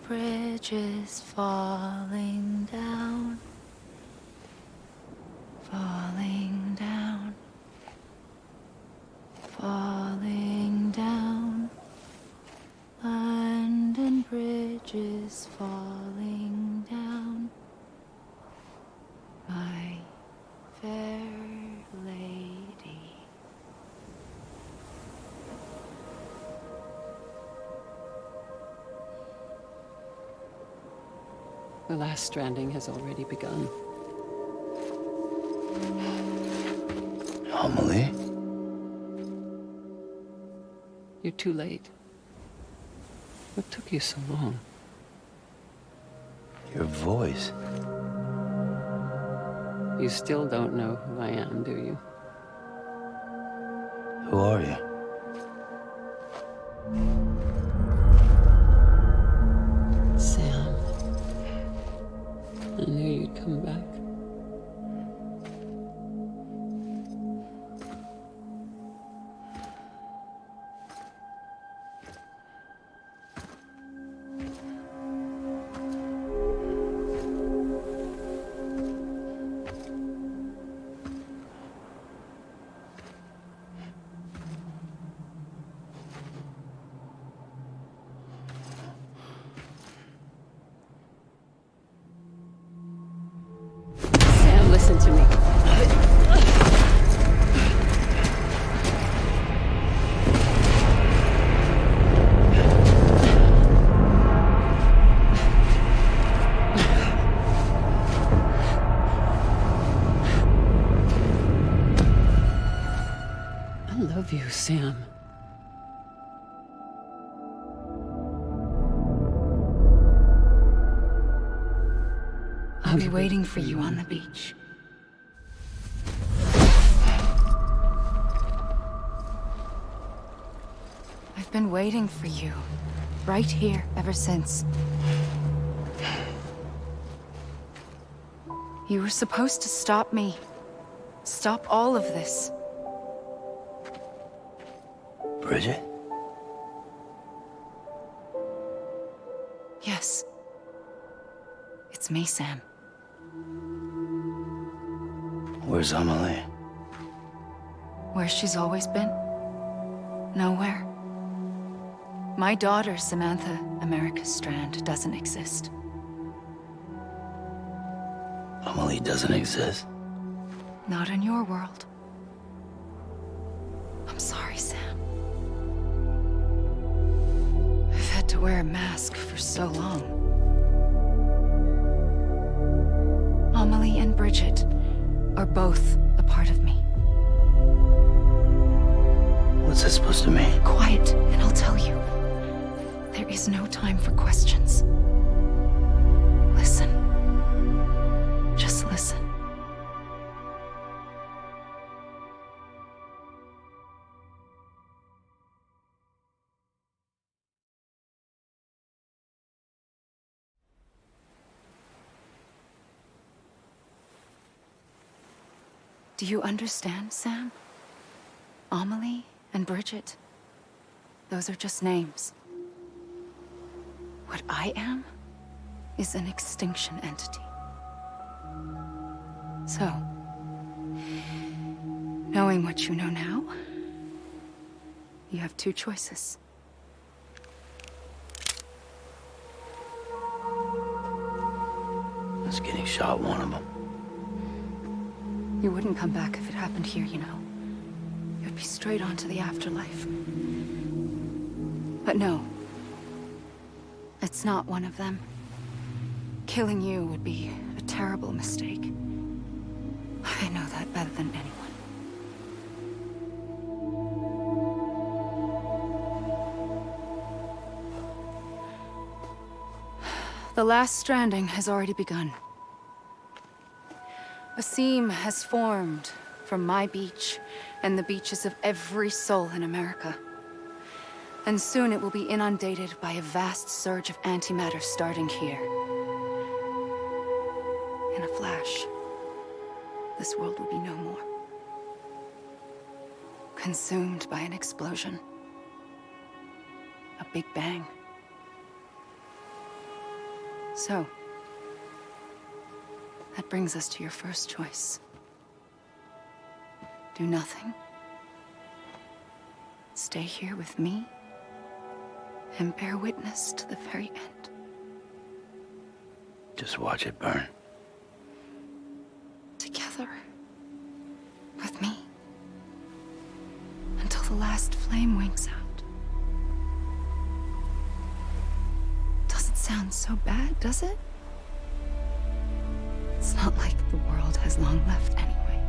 bridges falling down, falling down, falling down. London bridges falling down, my fair lady. The last stranding has already begun. Amelie? You're too late. What took you so long? Your voice. You still don't know who I am, do you? Who are you? Sam. I knew you'd come back. Sam, listen to me. I love you, Sam. I'll be waiting for you on the beach. I've been waiting for you, right here, ever since. You were supposed to stop me. Stop all of this. Bridget? Yes. It's me, Sam. Where's Amelie? Where she's always been. Nowhere. My daughter, Samantha America Strand, doesn't exist. Amelie doesn't exist. Not in your world. I'm sorry, Sam. I've had to wear a mask for so long. Amelie and Bridget are both a part of me. What's that supposed to mean? Quiet, and I'll tell you. There is no time for questions. Listen. Just listen. Do you understand, Sam? Amelie and Bridget, those are just names. What I am is an extinction entity. So, knowing what you know now, you have two choices. Is getting shot one of them? You wouldn't come back if it happened here, you know. You'd be straight on to the afterlife. But no. It's not one of them. Killing you would be a terrible mistake. I know that better than anyone. The last stranding has already begun. A seam has formed from my beach and the beaches of every soul in America. And soon it will be inundated by a vast surge of antimatter starting here. In a flash, this world will be no more. Consumed by an explosion. A big bang. So, that brings us to your first choice. Do nothing. Stay here with me and bear witness to the very end. Just watch it burn. Together. With me. Until the last flame winks out. Doesn't sound so bad, does it? It's not like the world has long left anyway.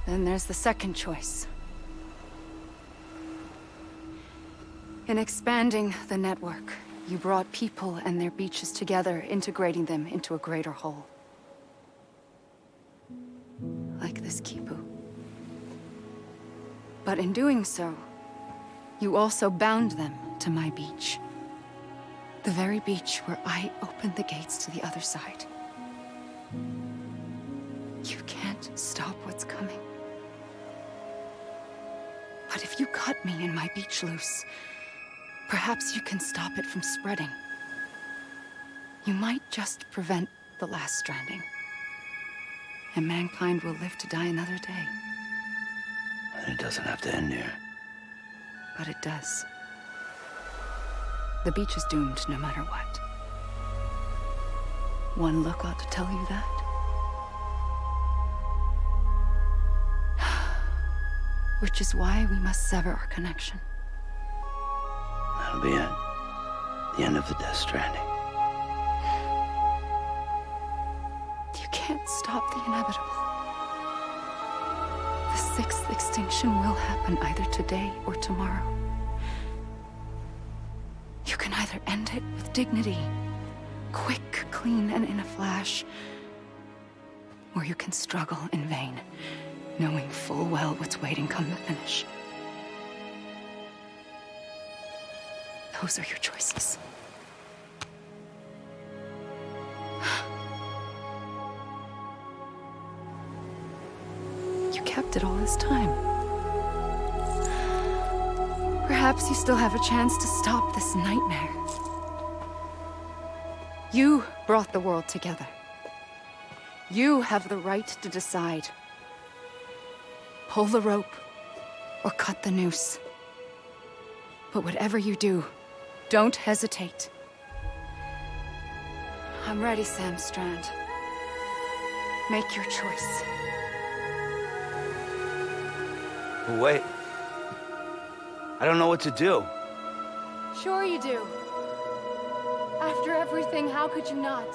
Then there's the second choice. In expanding the network, you brought people and their beaches together, integrating them into a greater whole. Like this Kipu. But in doing so, you also bound them to my beach. The very beach where I opened the gates to the other side. You can't stop what's coming. But if you cut me and my beach loose, perhaps you can stop it from spreading. You might just prevent the last stranding. And mankind will live to die another day. And it doesn't have to end here. But it does. The beach is doomed no matter what. One look ought to tell you that. Which is why we must sever our connection. That'll be it. The end of the Death Stranding. You can't stop the inevitable. The sixth extinction will happen either today or tomorrow. You can either end it with dignity, quick, clean, and in a flash, or you can struggle in vain, knowing full well what's waiting come the finish. Those are your choices. You kept it all this time. Perhaps you still have a chance to stop this nightmare. You brought the world together. You have the right to decide. Pull the rope or cut the noose. But whatever you do, don't hesitate. I'm ready, Sam Strand. Make your choice. Wait. I don't know what to do. Sure you do. After everything, how could you not?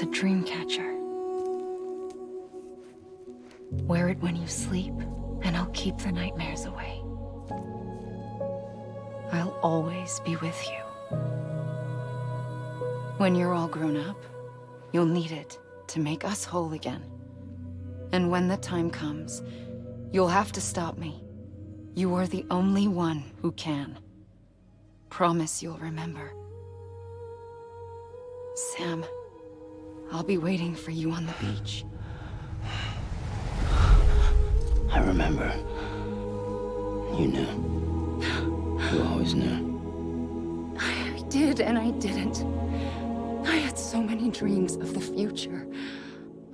a dream catcher. Wear it when you sleep, and I'll keep the nightmares away. I'll always be with you. When you're all grown up, you'll need it to make us whole again. And when the time comes, you'll have to stop me. You are the only one who can. Promise you'll remember. Sam, I'll be waiting for you on the beach. I remember. You knew. You always knew. I did and I didn't. I had so many dreams of the future.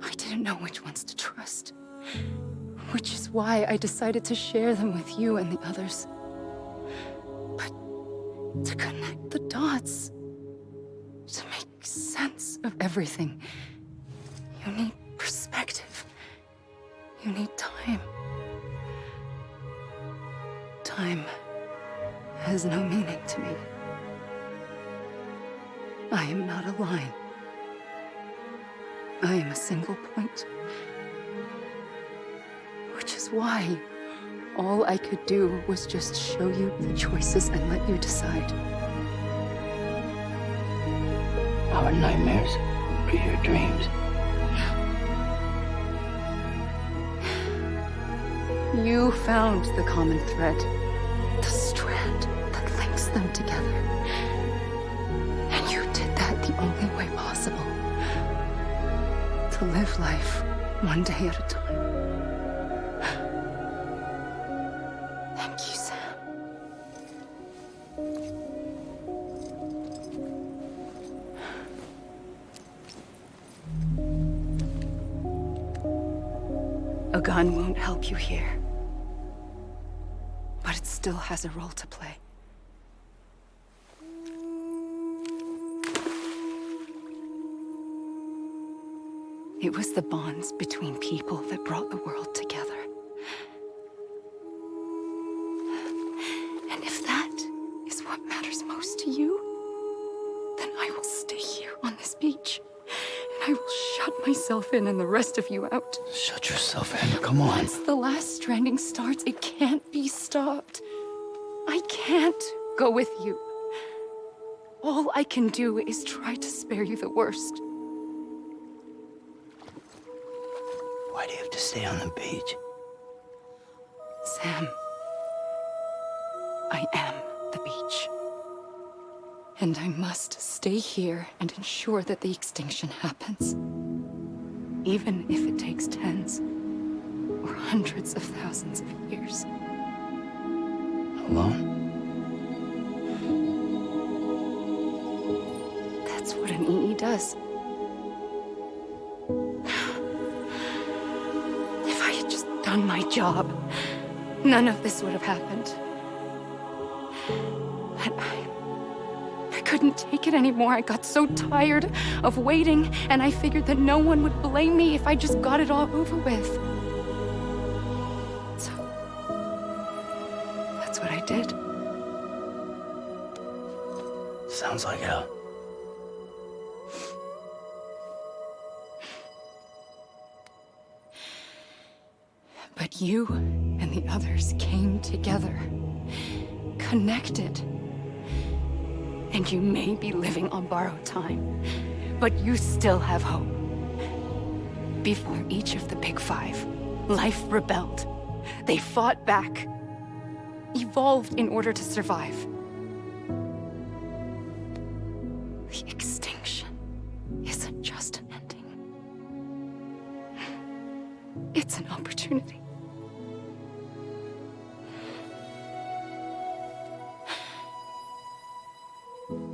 I didn't know which ones to trust. Which is why I decided to share them with you and the others. But to connect the dots, to make sense of everything, you need perspective. You need time. Time has no meaning to me. I am not a line. I am a single point. Which is why all I could do was just show you the choices and let you decide. Our nightmares are your dreams. You found the common thread, the strand that links them together. And you did that the only way possible. To live life one day at a time. Thank you, Sam. A gun won't help you here. But it still has a role to play. It was the bonds between people that brought the world together. And if that is what matters most to you, then I will stay here on this beach. And I will shut myself in and the rest of you out. Shut yourself in. Come on. Once the last stranding starts, it can't be stopped. I can't go with you. All I can do is try to spare you the worst. Why do you have to stay on the beach? Sam, I am the beach. And I must stay here and ensure that the extinction happens. Even if it takes tens or hundreds of thousands of years. Alone? That's what an EE does. If I had just done my job, none of this would have happened. But I couldn't take it anymore. I got so tired of waiting, and I figured that no one would blame me if I just got it all over with. So, that's what I did. Sounds like hell. But you and the others came together, connected. And you may be living on borrowed time, but you still have hope. Before each of the Big Five, life rebelled. They fought back, evolved in order to survive. The extinction isn't just an ending. It's an opportunity.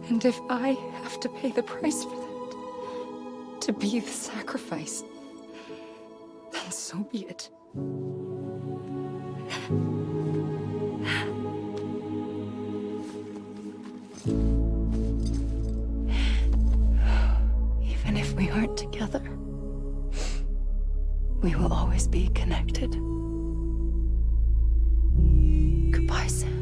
And if I have to pay the price for that, to be the sacrifice, then so be it. Even if we aren't together, we will always be connected. Goodbye, Sam.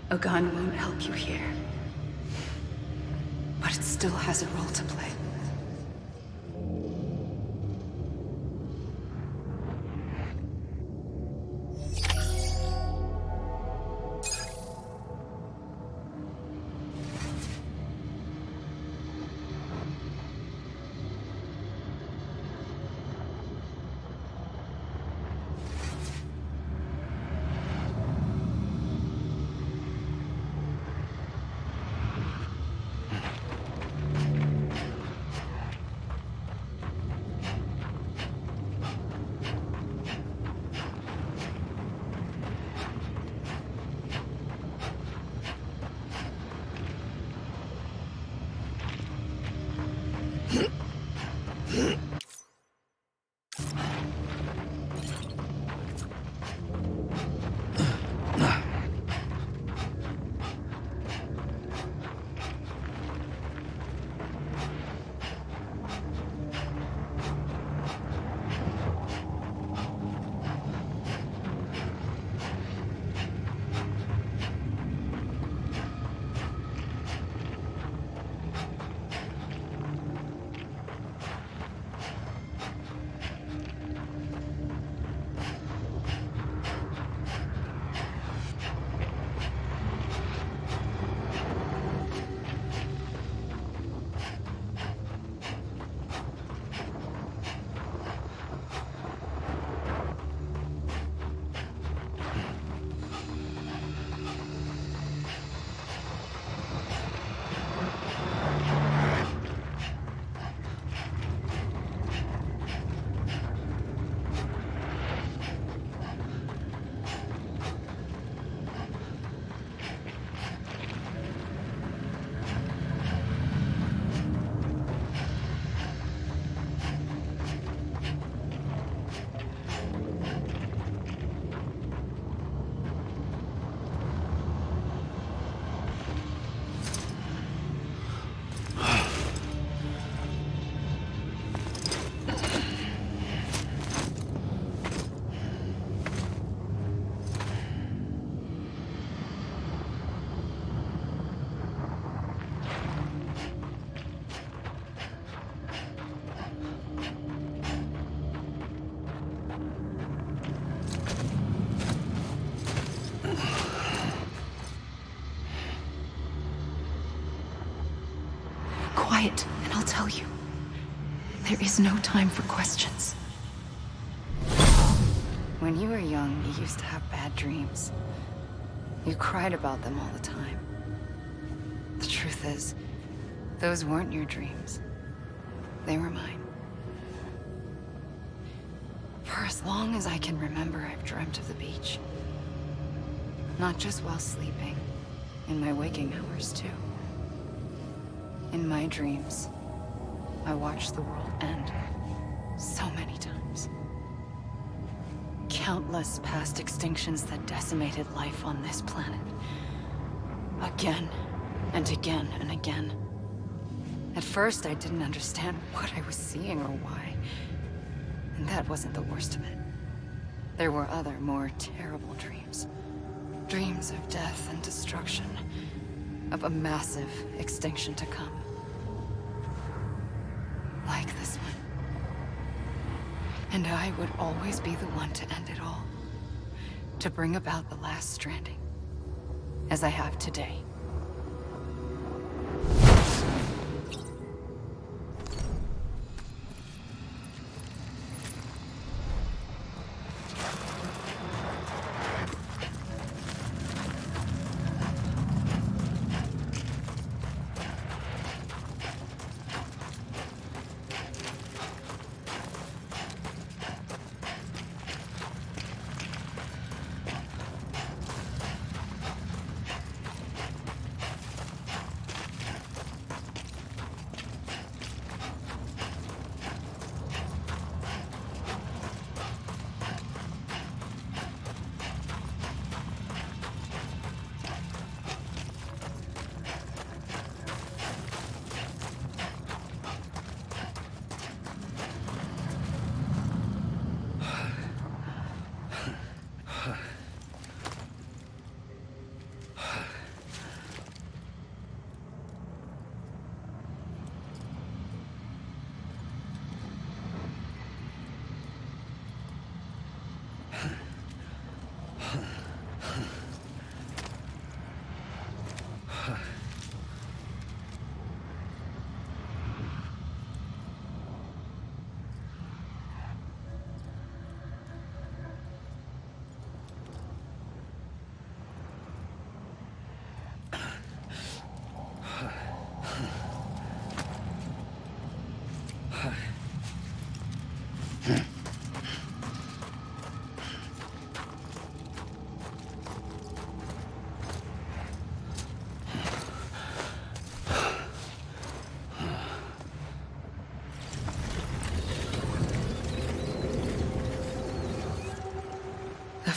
A gun won't help you here. But it still has a role to play. Quiet, and I'll tell you. There is no time for questions. When you were young, you used to have bad dreams. You cried about them all the time. The truth is, those weren't your dreams. They were mine. For as long as I can remember, I've dreamt of the beach. Not just while sleeping, in my waking hours too. In my dreams, I watched the world end so many times. Countless past extinctions that decimated life on this planet. Again, and again, and again. At first, I didn't understand what I was seeing or why. And that wasn't the worst of it. There were other, more terrible dreams. Dreams of death and destruction. Of a massive extinction to come. Like this one. And I would always be the one to end it all. To bring about the last stranding. As I have today.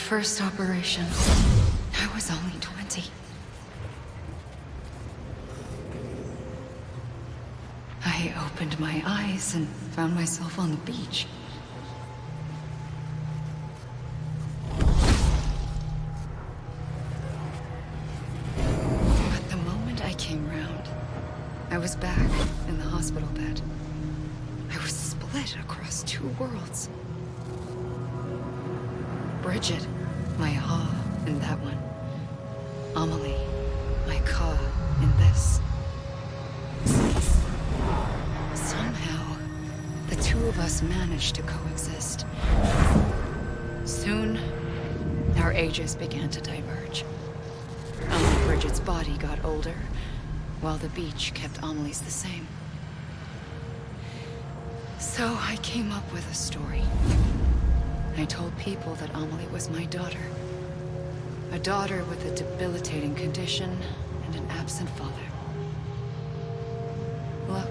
first operation, I was only 20. I opened my eyes and found myself on the beach. But the moment I came round, I was back in the hospital bed. I was split across two worlds. Bridget, my Ha in that one. Amelie, my Ka in this. Somehow, the two of us managed to coexist. Soon, our ages began to diverge. Only Bridget's body got older, while the beach kept Amelie's the same. So I came up with a story. I told people that Amelie was my daughter. A daughter with a debilitating condition and an absent father. Look.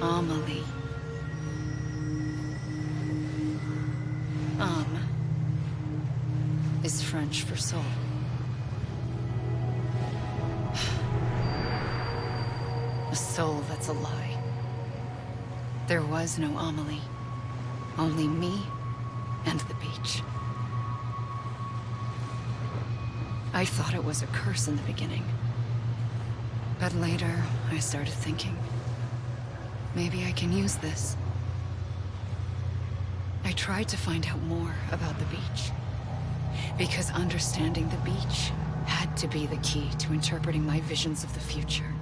Amelie. Is French for soul. A soul that's a lie. There was no Amelie. Only me and the beach. I thought it was a curse in the beginning. But later, I started thinking, maybe I can use this. I tried to find out more about the beach. Because understanding the beach had to be the key to interpreting my visions of the future.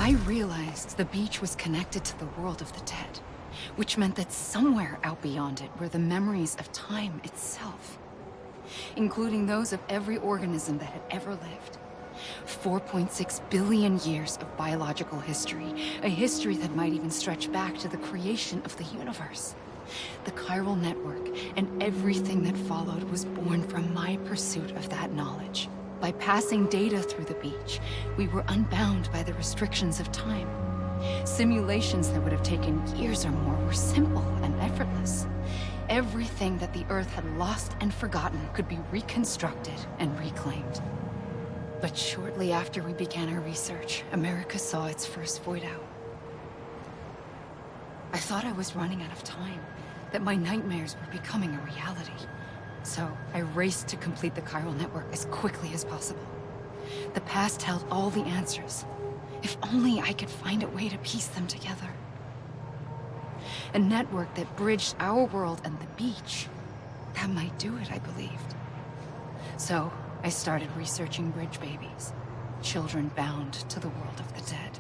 I realized the beach was connected to the world of the dead, which meant that somewhere out beyond it were the memories of time itself, including those of every organism that had ever lived. 4.6 billion years of biological history, a history that might even stretch back to the creation of the universe. The chiral network and everything that followed was born from my pursuit of that knowledge. By passing data through the beach, we were unbound by the restrictions of time. Simulations that would have taken years or more were simple and effortless. Everything that the Earth had lost and forgotten could be reconstructed and reclaimed. But shortly after we began our research, America saw its first void out. I thought I was running out of time, that my nightmares were becoming a reality. So I raced to complete the chiral network as quickly as possible. The past held all the answers. If only I could find a way to piece them together. A network that bridged our world and the beach. That might do it, I believed. So I started researching bridge babies, children bound to the world of the dead.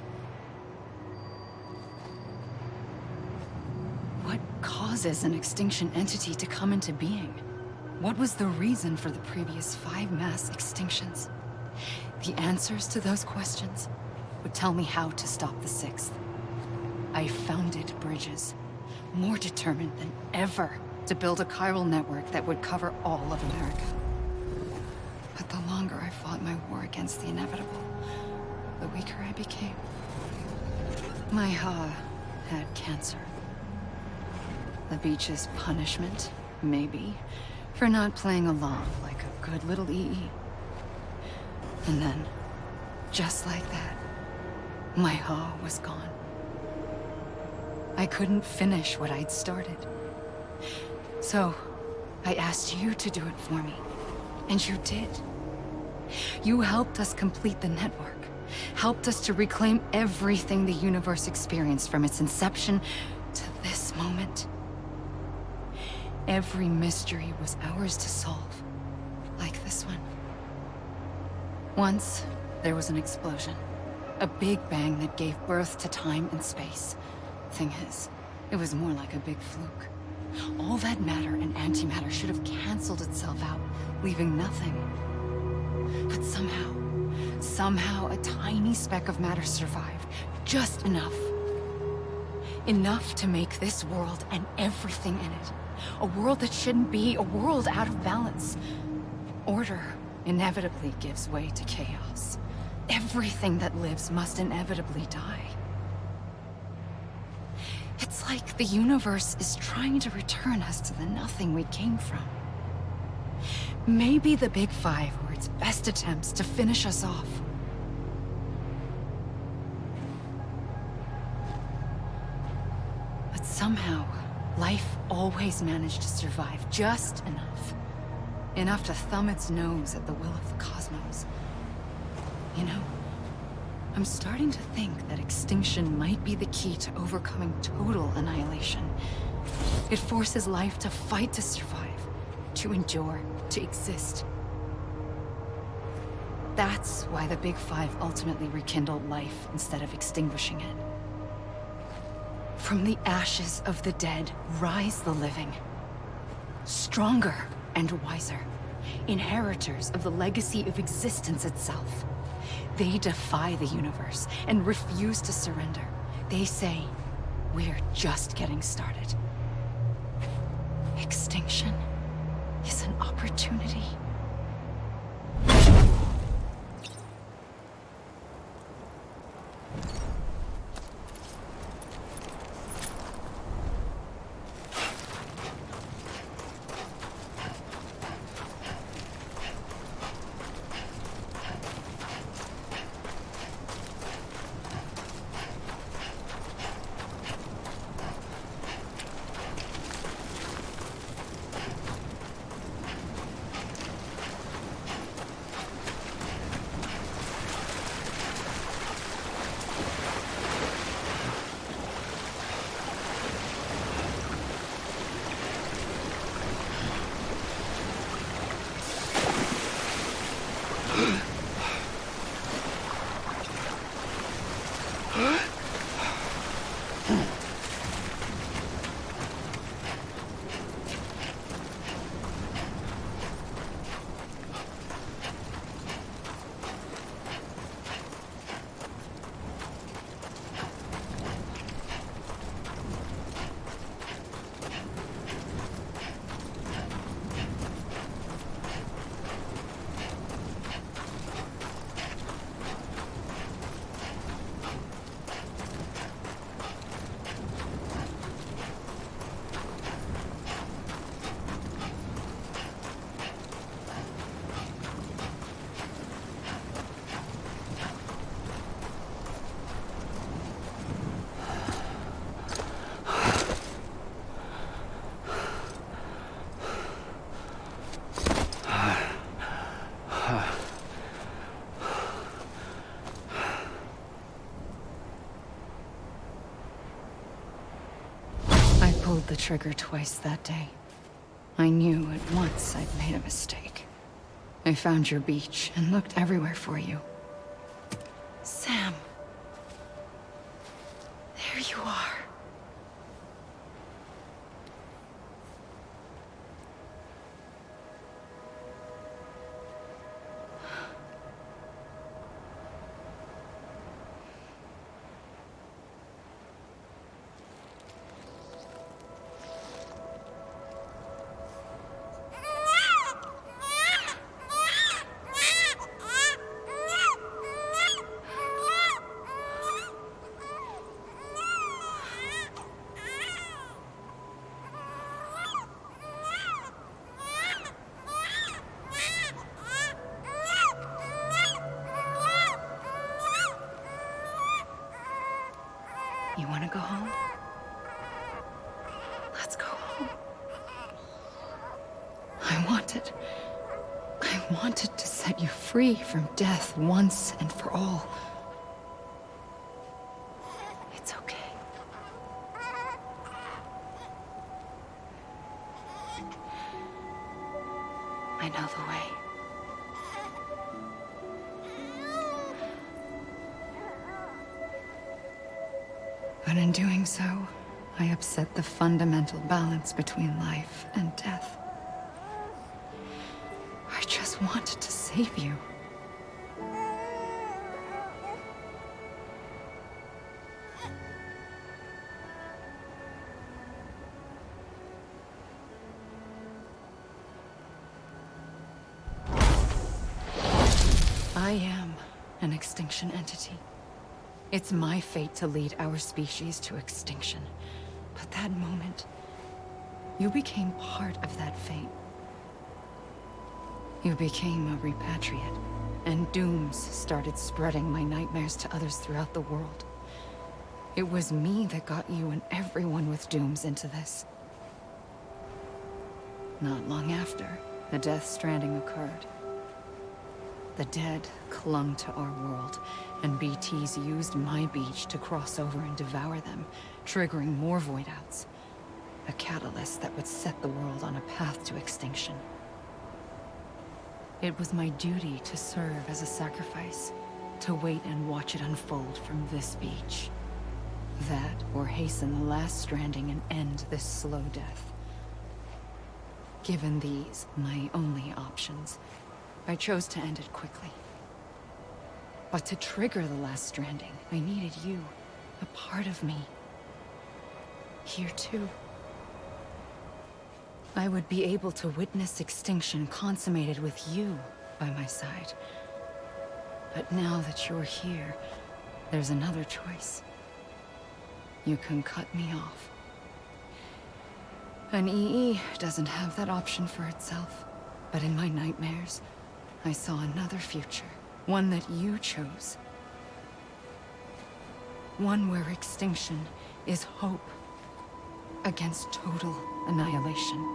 What causes an extinction entity to come into being? What was the reason for the previous 5 mass extinctions? The answers to those questions would tell me how to stop the 6th. I founded bridges, more determined than ever to build a chiral network that would cover all of America. But the longer I fought my war against the inevitable, the weaker I became. My Ha had cancer. The beach's punishment, maybe, for not playing along like a good little EE. And then, just like that, my Ha was gone. I couldn't finish what I'd started. So, I asked you to do it for me. And you did. You helped us complete the network. Helped us to reclaim everything the universe experienced from its inception to this moment. Every mystery was ours to solve. Like this one. Once, there was an explosion. A big bang that gave birth to time and space. Thing is, it was more like a big fluke. All that matter and antimatter should have canceled itself out, leaving nothing. But somehow a tiny speck of matter survived. Just enough. Enough to make this world and everything in it. A world that shouldn't be, a world out of balance. Order inevitably gives way to chaos. Everything that lives must inevitably die. It's like the universe is trying to return us to the nothing we came from. Maybe the Big Five were its best attempts to finish us off. But somehow, life always managed to survive just enough. Enough to thumb its nose at the will of the cosmos. You know, I'm starting to think that extinction might be the key to overcoming total annihilation. It forces life to fight to survive, to endure, to exist. That's why the Big Five ultimately rekindled life instead of extinguishing it. From the ashes of the dead rise the living. Stronger and wiser. Inheritors of the legacy of existence itself. They defy the universe and refuse to surrender. They say, we're just getting started. Extinction is an opportunity. pulled the trigger twice that day. I knew at once I'd made a mistake. I found your beach and looked everywhere for you. Sam. There you are. You want to go home? Let's go home. I wanted to set you free from death once and for all. It's okay. I know the way. But in doing so, I upset the fundamental balance between life and death. I just wanted to save you. I am an extinction entity. It's my fate to lead our species to extinction. But that moment, you became part of that fate. You became a repatriate, and dooms started spreading my nightmares to others throughout the world. It was me that got you and everyone with dooms into this. Not long after, the Death Stranding occurred. The dead clung to our world, and BTs used my beach to cross over and devour them, triggering more void-outs. A catalyst that would set the world on a path to extinction. It was my duty to serve as a sacrifice, to wait and watch it unfold from this beach. That, or hasten the last stranding and end this slow death. Given these, my only options, I chose to end it quickly. But to trigger the last stranding, I needed you, a part of me. Here too. I would be able to witness extinction consummated with you by my side. But now that you're here, there's another choice. You can cut me off. An EE doesn't have that option for itself. But in my nightmares, I saw another future. One that you chose. One where extinction is hope against total annihilation.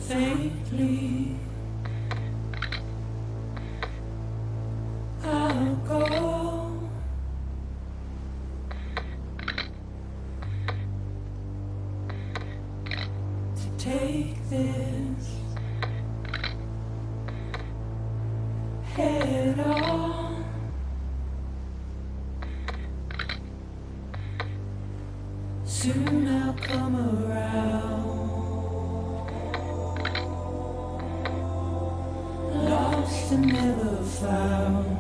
Faintly, I'll go to take this head on. Soon I'll come around. Lost and never found.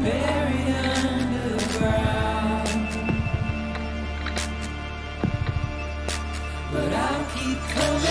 buried underground. But I'll keep coming.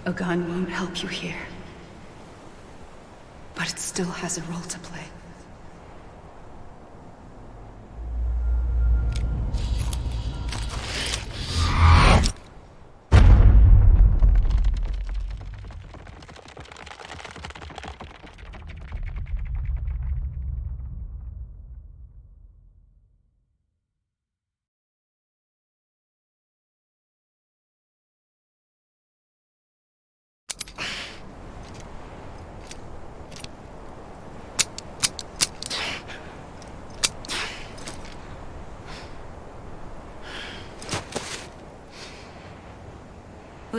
A gun won't help you here. But it still has a role to play.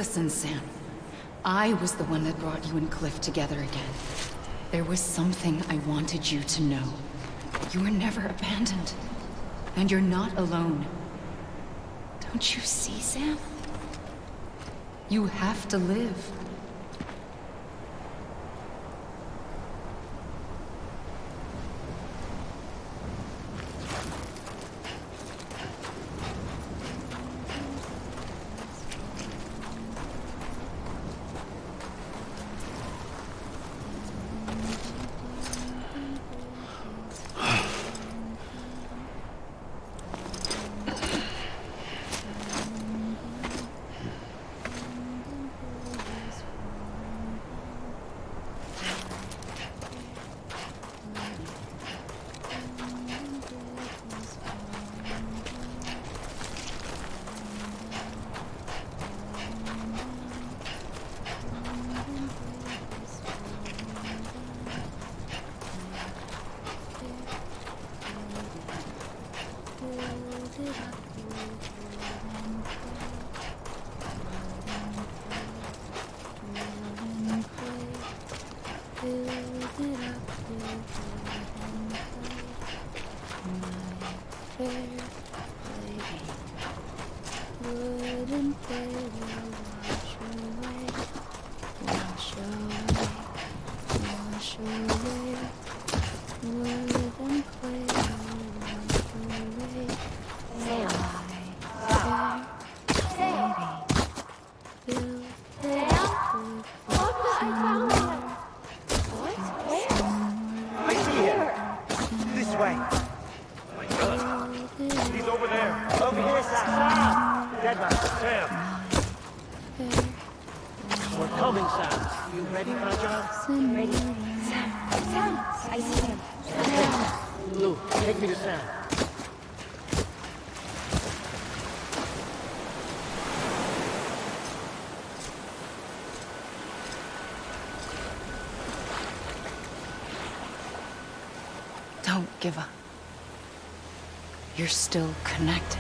Listen, Sam. I was the one that brought you and Cliff together again. There was something I wanted you to know. You were never abandoned. And you're not alone. Don't you see, Sam? You have to live. Don't give up. You're still connected.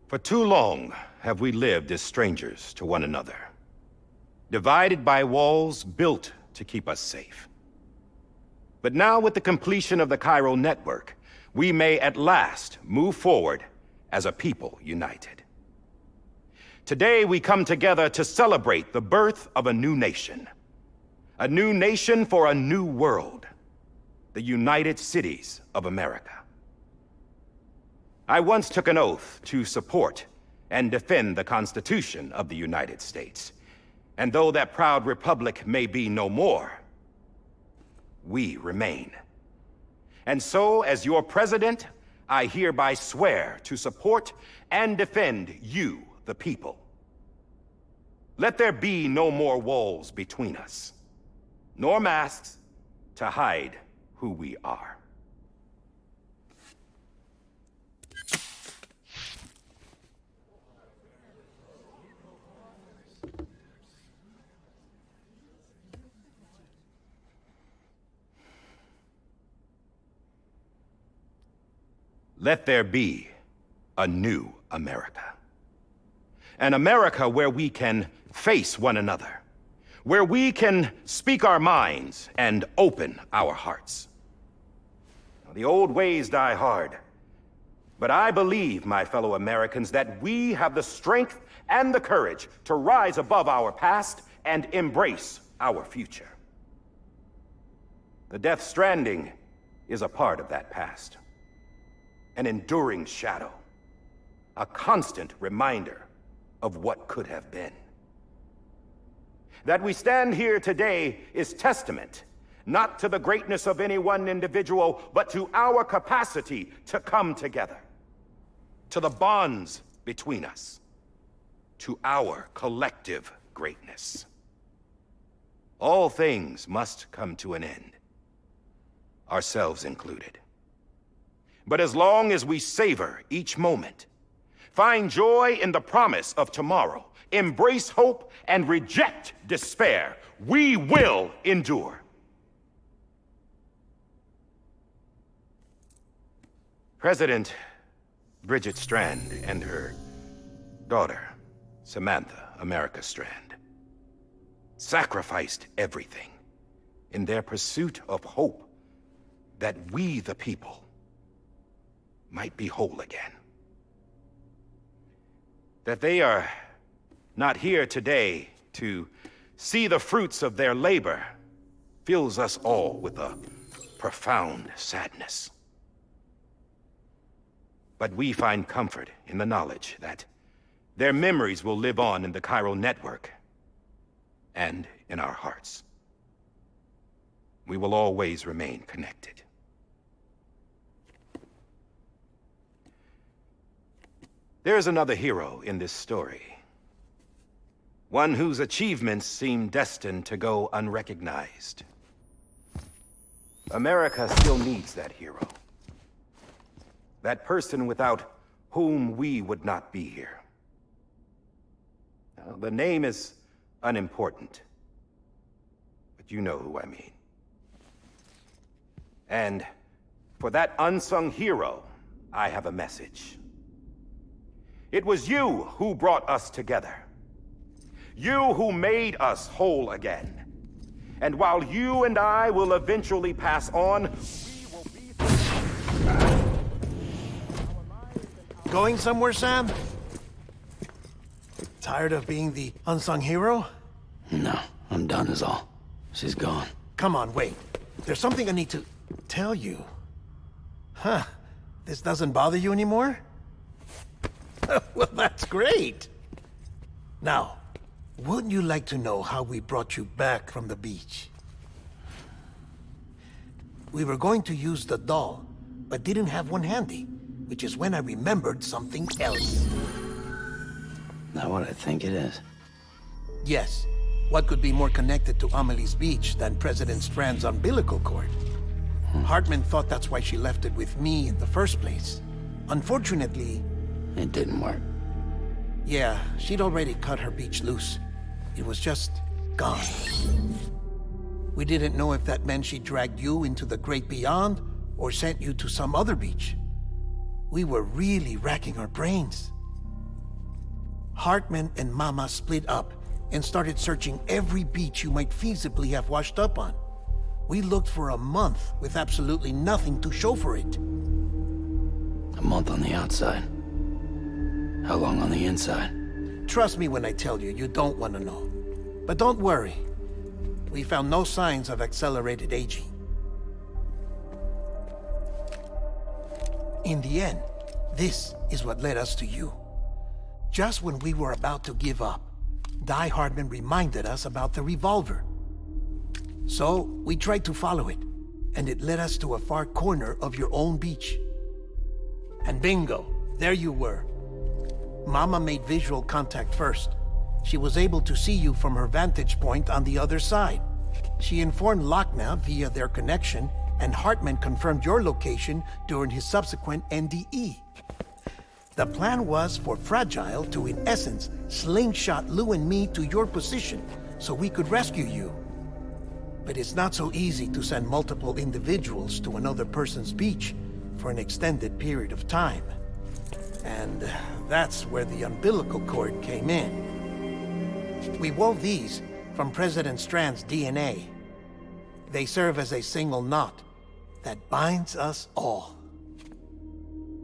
For too long have we lived as strangers to one another, divided by walls built to keep us safe. But now, with the completion of the Cairo network, we may at last move forward as a people united. Today, we come together to celebrate the birth of a new nation for a new world. the United Cities of America. I once took an oath to support and defend the Constitution of the United States. And though that proud republic may be no more, we remain. And so, as your president, I hereby swear to support and defend you, the people. Let there be no more walls between us, nor masks to hide who we are. Let there be a new America. An America where we can face one another, where we can speak our minds and open our hearts. Now, the old ways die hard, but I believe, my fellow Americans, that we have the strength and the courage to rise above our past and embrace our future. The Death Stranding is a part of that past. An enduring shadow, a constant reminder of what could have been. That we stand here today is testament, not to the greatness of any one individual, but to our capacity to come together, to the bonds between us, to our collective greatness. All things must come to an end, ourselves included. But as long as we savor each moment, find joy in the promise of tomorrow, embrace hope, and reject despair, we will endure. President Bridget Strand and her daughter, Samantha America Strand, sacrificed everything in their pursuit of hope that we, the people, might be whole again. That they are not here today to see the fruits of their labor fills us all with a profound sadness. But we find comfort in the knowledge that their memories will live on in the chiral network and in our hearts. We will always remain connected. There is another hero in this story. One whose achievements seem destined to go unrecognized. America still needs that hero. That person without whom we would not be here. Now, the name is unimportant, but you know who I mean. And for that unsung hero, I have a message. It was you who brought us together. You who made us whole again. And while you and I will eventually pass on, we will be... Going somewhere, Sam? Tired of being the unsung hero? No, I'm done is all. She's gone. Come on, wait. There's something I need to tell you. Huh. This doesn't bother you anymore? Well, that's great. Now, wouldn't you like to know how we brought you back from the beach? We were going to use the doll, but didn't have one handy, which is when I remembered something else. Not what I think it is. Yes. What could be more connected to Amelie's beach than President Strand's umbilical cord? Hartman thought that's why she left it with me in the first place. Unfortunately... It didn't work. Yeah, she'd already cut her beach loose. It was just gone. We didn't know if that meant she dragged you into the great beyond or sent you to some other beach. We were really racking our brains. Hartman and Mama split up and started searching every beach you might feasibly have washed up on. We looked for a month with absolutely nothing to show for it. A month on the outside. How long on the inside? Trust me when I tell you, you don't want to know. But don't worry. We found no signs of accelerated aging. In the end, this is what led us to you. Just when we were about to give up, Die Hardman reminded us about the revolver. So, we tried to follow it, and it led us to a far corner of your own beach. And bingo, there you were. Mama made visual contact first. She was able to see you from her vantage point on the other side. She informed Lochna via their connection, and Hartman confirmed your location during his subsequent NDE. The plan was for Fragile to, in essence, slingshot Lou and me to your position so we could rescue you. But it's not so easy to send multiple individuals to another person's beach for an extended period of time. And that's where the umbilical cord came in. We wove these from President Strand's DNA. They serve as a single knot that binds us all.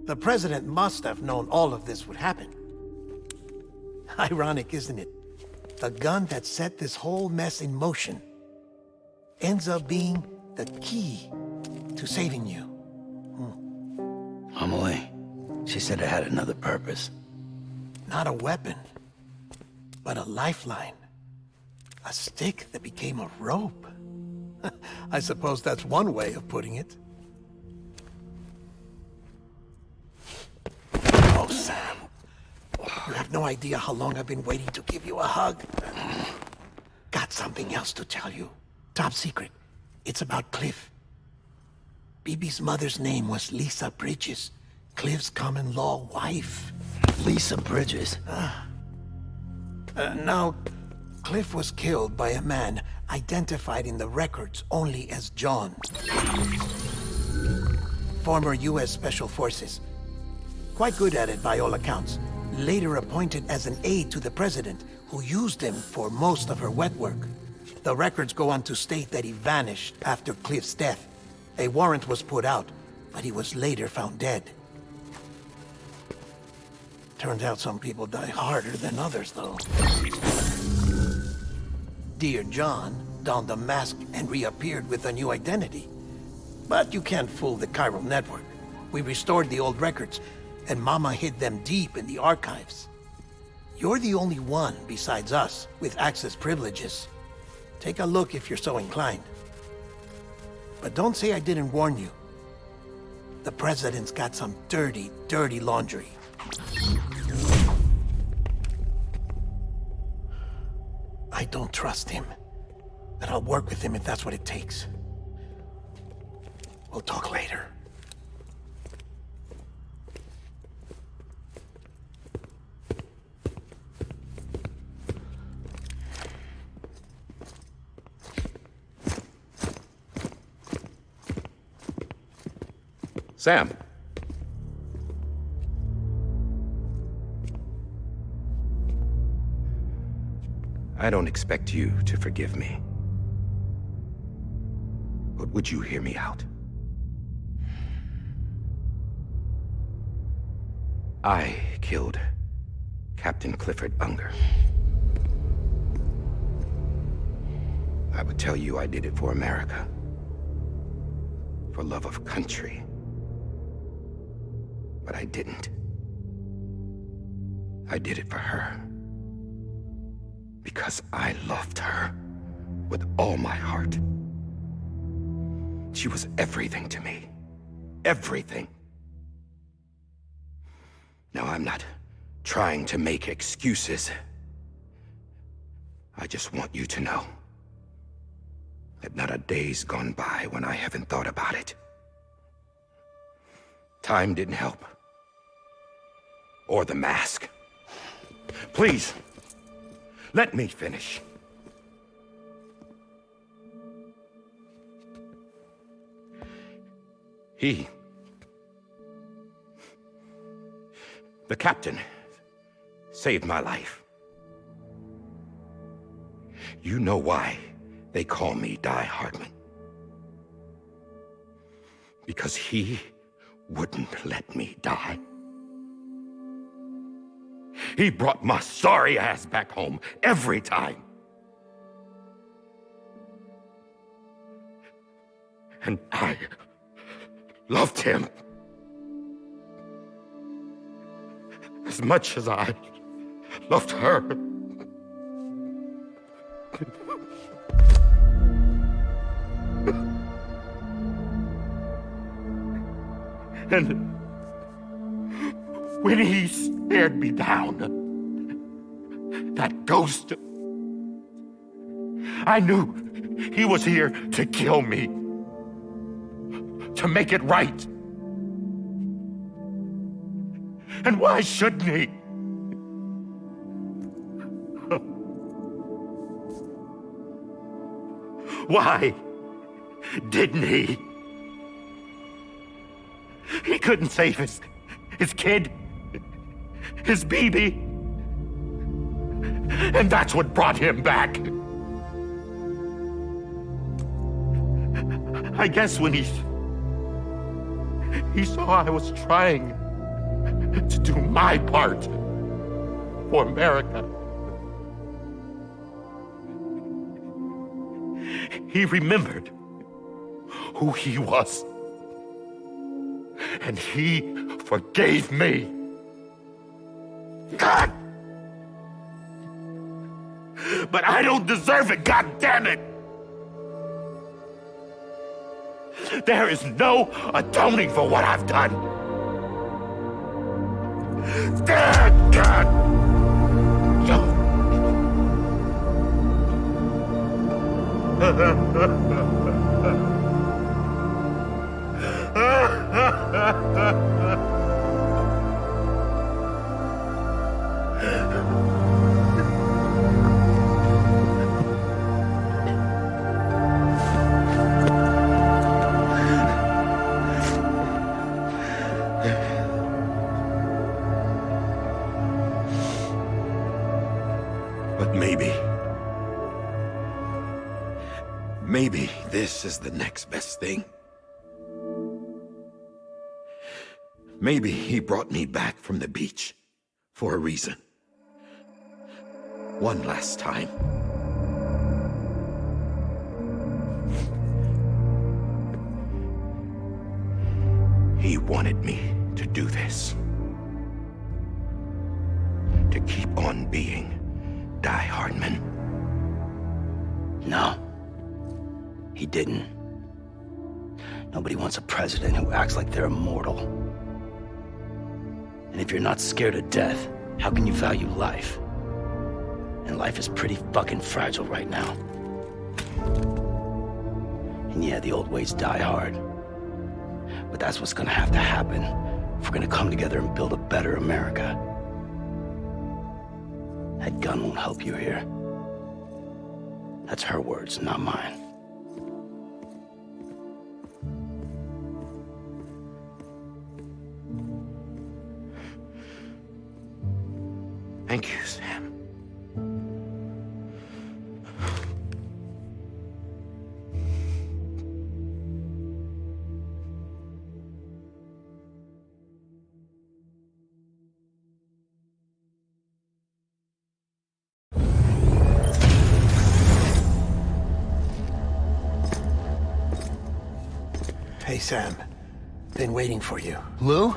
The President must have known all of this would happen. Ironic, isn't it? The gun that set this whole mess in motion ends up being the key to saving you. Amelie, she said it had another purpose. Not a weapon, but a lifeline. A stick that became a rope. I suppose that's one way of putting it. Oh, Sam. You have no idea how long I've been waiting to give you a hug. Got something else to tell you. Top secret. It's about Cliff. BB's mother's name was Lisa Bridges, Cliff's common-law wife. Lisa Bridges? Now, Cliff was killed by a man identified in the records only as John. Former U.S. Special Forces. Quite good at it by all accounts. Later appointed as an aide to the president, who used him for most of her wet work. The records go on to state that he vanished after Cliff's death. A warrant was put out, but he was later found dead. Turns out some people die harder than others, though. Dear John donned a mask and reappeared with a new identity. But you can't fool the chiral network. We restored the old records, and Mama hid them deep in the archives. You're the only one, besides us, with access privileges. Take a look if you're so inclined. But don't say I didn't warn you. The President's got some dirty, dirty laundry. I don't trust him, but I'll work with him if that's what it takes. We'll talk later. Sam. I don't expect you to forgive me. But would you hear me out? I killed Captain Clifford Unger. I would tell you I did it for America. For love of country. But I didn't. I did it for her. Because I loved her with all my heart. She was everything to me. Everything. Now, I'm not trying to make excuses. I just want you to know that not a day's gone by when I haven't thought about it. Time didn't help. Or the mask. Please, let me finish. The captain, saved my life. You know why they call me Die Hardman. Because he wouldn't let me die. He brought my sorry ass back home every time. And I loved him. as much as I loved her. And when he stared me down, that ghost, I knew he was here to kill me, to make it right. And why shouldn't he? Why didn't he? He couldn't save his kid, his baby. And that's what brought him back. I guess when he saw I was trying to do my part for America, he remembered who he was. And he forgave me. God! But I don't deserve it, God damn it! There is no atoning for what I've done. God! But maybe this is the next best thing. Maybe he brought me back from the beach for a reason. One last time. He wanted me to do this. To keep on being Die Hardman. No. He didn't. Nobody wants a president who acts like they're immortal. And if you're not scared of death, how can you value life? And life is pretty fucking fragile right now. And yeah, the old ways die hard. But that's what's gonna have to happen if we're gonna come together and build a better America. That gun won't help you here. That's her words, not mine. Thank you, Sam. Hey, Sam. Been waiting for you. Lou?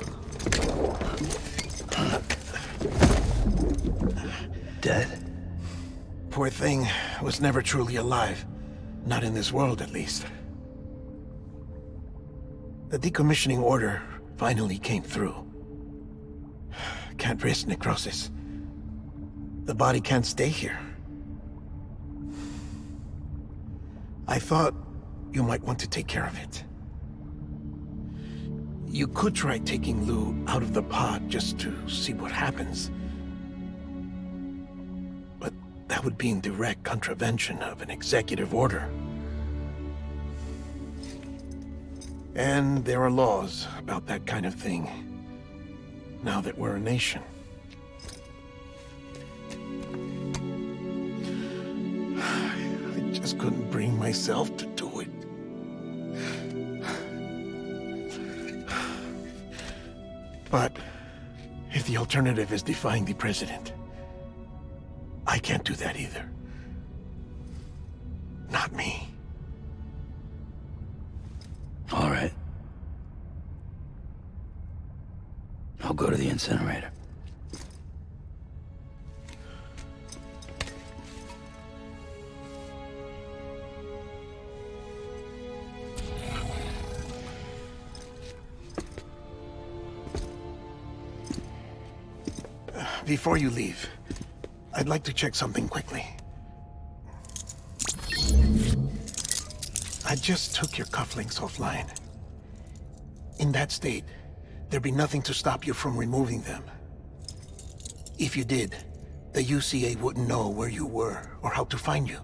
Dead? Poor thing was never truly alive. Not in this world, at least. The decommissioning order finally came through. Can't risk necrosis. The body can't stay here. I thought you might want to take care of it. You could try taking Lou out of the pod just to see what happens. But that would be in direct contravention of an executive order. And there are laws about that kind of thing, now that we're a nation. I just couldn't bring myself to do it. But if the alternative is defying the president, I can't do that either. Not me. All right. I'll go to the incinerator. Before you leave, I'd like to check something quickly. I just took your cufflinks offline. In that state, there'd be nothing to stop you from removing them. If you did, the UCA wouldn't know where you were or how to find you.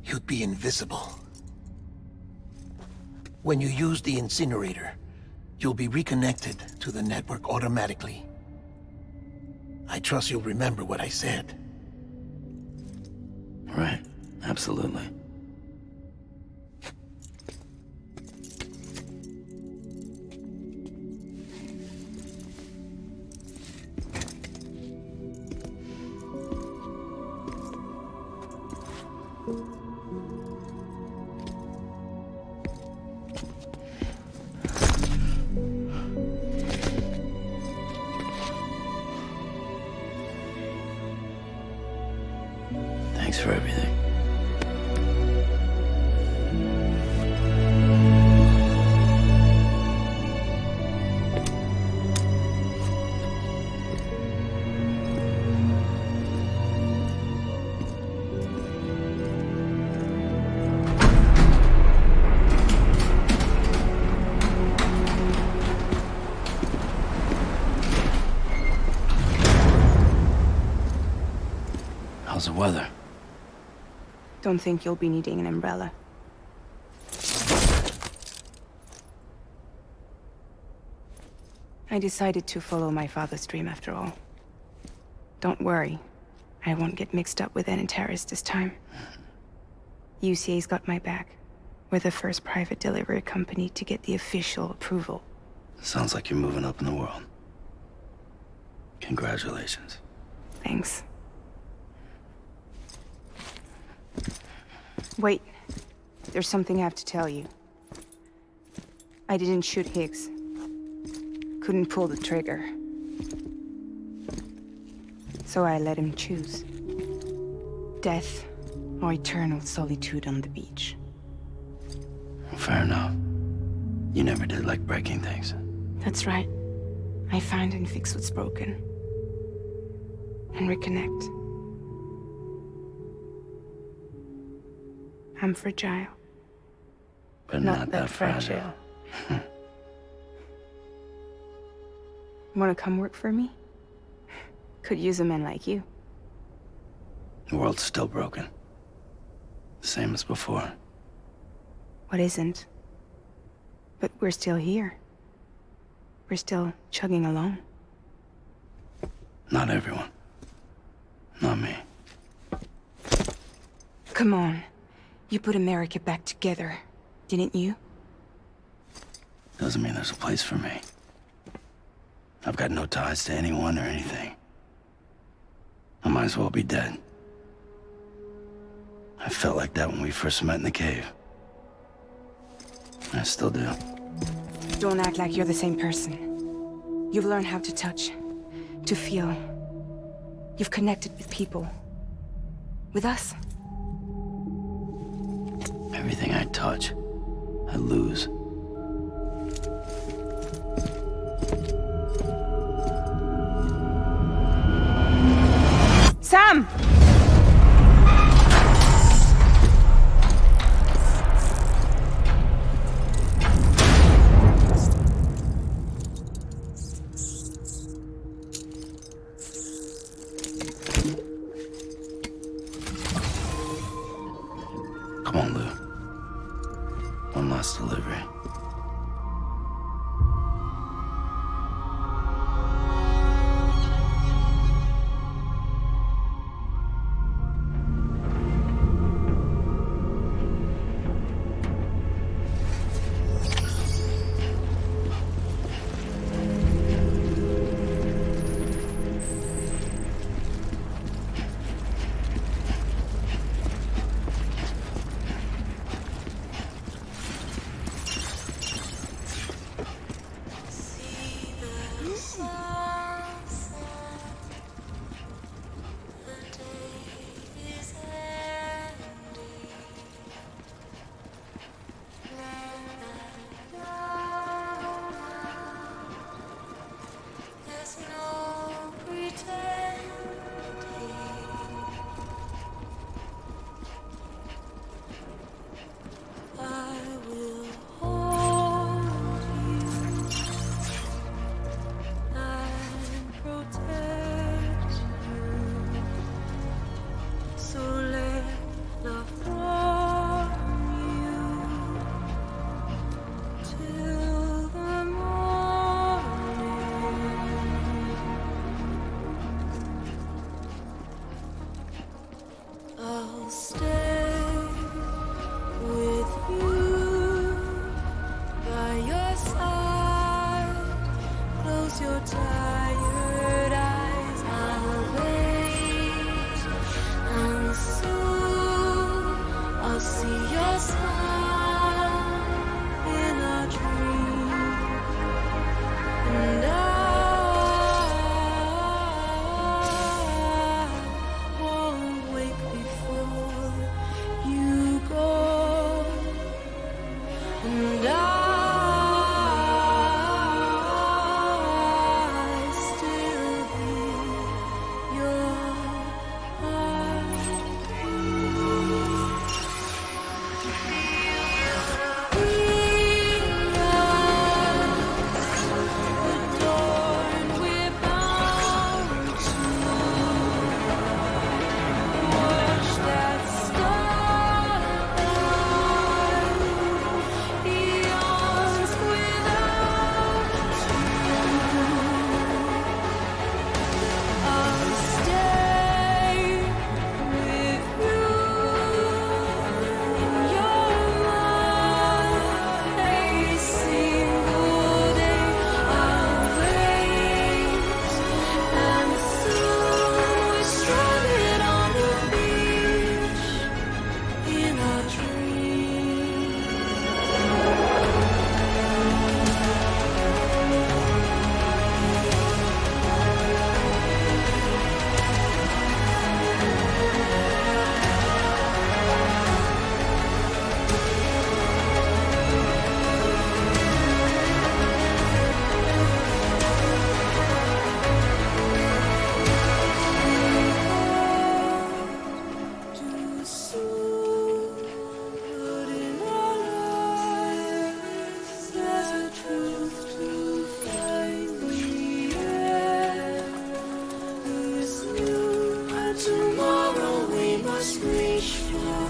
You'd be invisible. When you use the incinerator, you'll be reconnected to the network automatically. I trust you'll remember what I said. Right. Absolutely. Thanks for everything. How's the weather? Don't think you'll be needing an umbrella. I decided to follow my father's dream after all. Don't worry. I won't get mixed up with any terrorists this time. UCA's got my back. We're the first private delivery company to get the official approval. Sounds like you're moving up in the world. Congratulations. Thanks. Wait. There's something I have to tell you. I didn't shoot Higgs. Couldn't pull the trigger. So I let him choose. Death or eternal solitude on the beach. Fair enough. You never did like breaking things. That's right. I find and fix what's broken. And reconnect. I'm fragile. But not that fragile. Wanna come work for me? Could use a man like you. The world's still broken. The same as before. What isn't? But we're still here. We're still chugging along. Not everyone. Not me. Come on. You put America back together, didn't you? Doesn't mean there's a place for me. I've got no ties to anyone or anything. I might as well be dead. I felt like that when we first met in the cave. I still do. Don't act like you're the same person. You've learned how to touch, to feel. You've connected with people. With us. Everything I touch, I lose. Sam! Come on, Lou. One last delivery. I'll stay with you by your side. Close your tired eyes. I'll wait, and soon I'll see your smile in a dream, and I won't wake before you go, and I still hear your adorned with bound to watch that starlight yawns without I'll stay with you in your mind. A single day I'll wait, and soon we're stranded on the beach in a dream. Too soon, but in our lives there's a truth to find. The end is new, and tomorrow we must reach for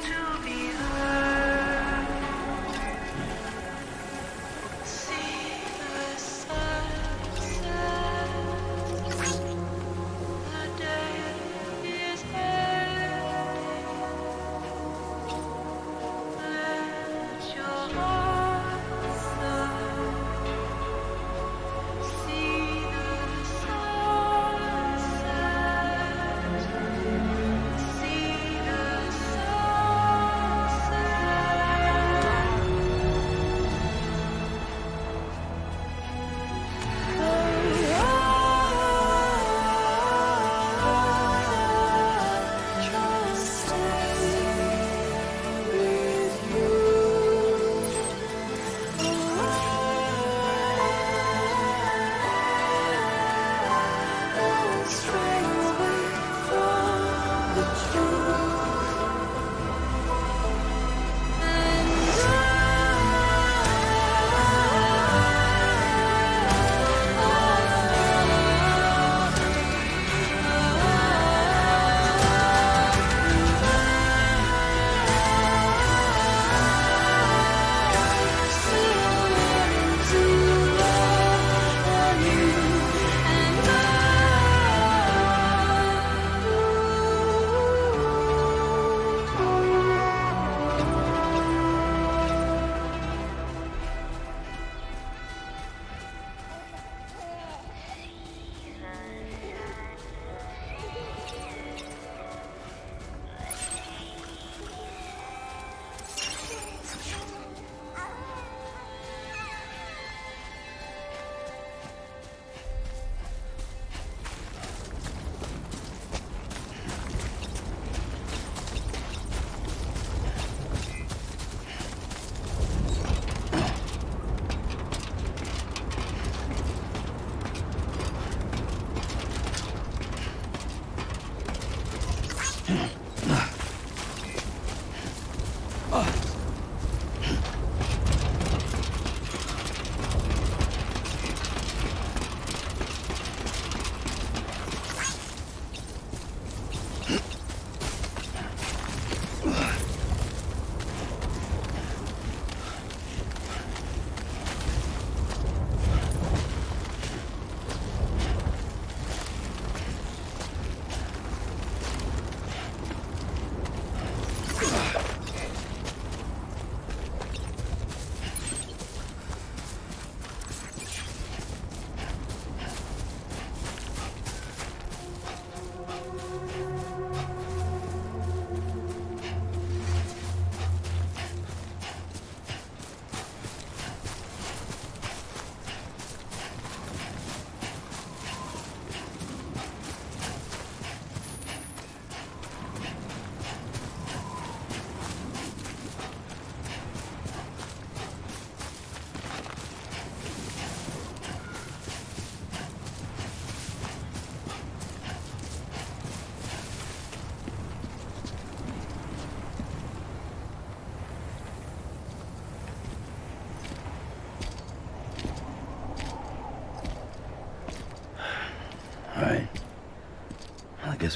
to be heard. See the sunset. The day is ending. Let your heart start. See the sunset. See the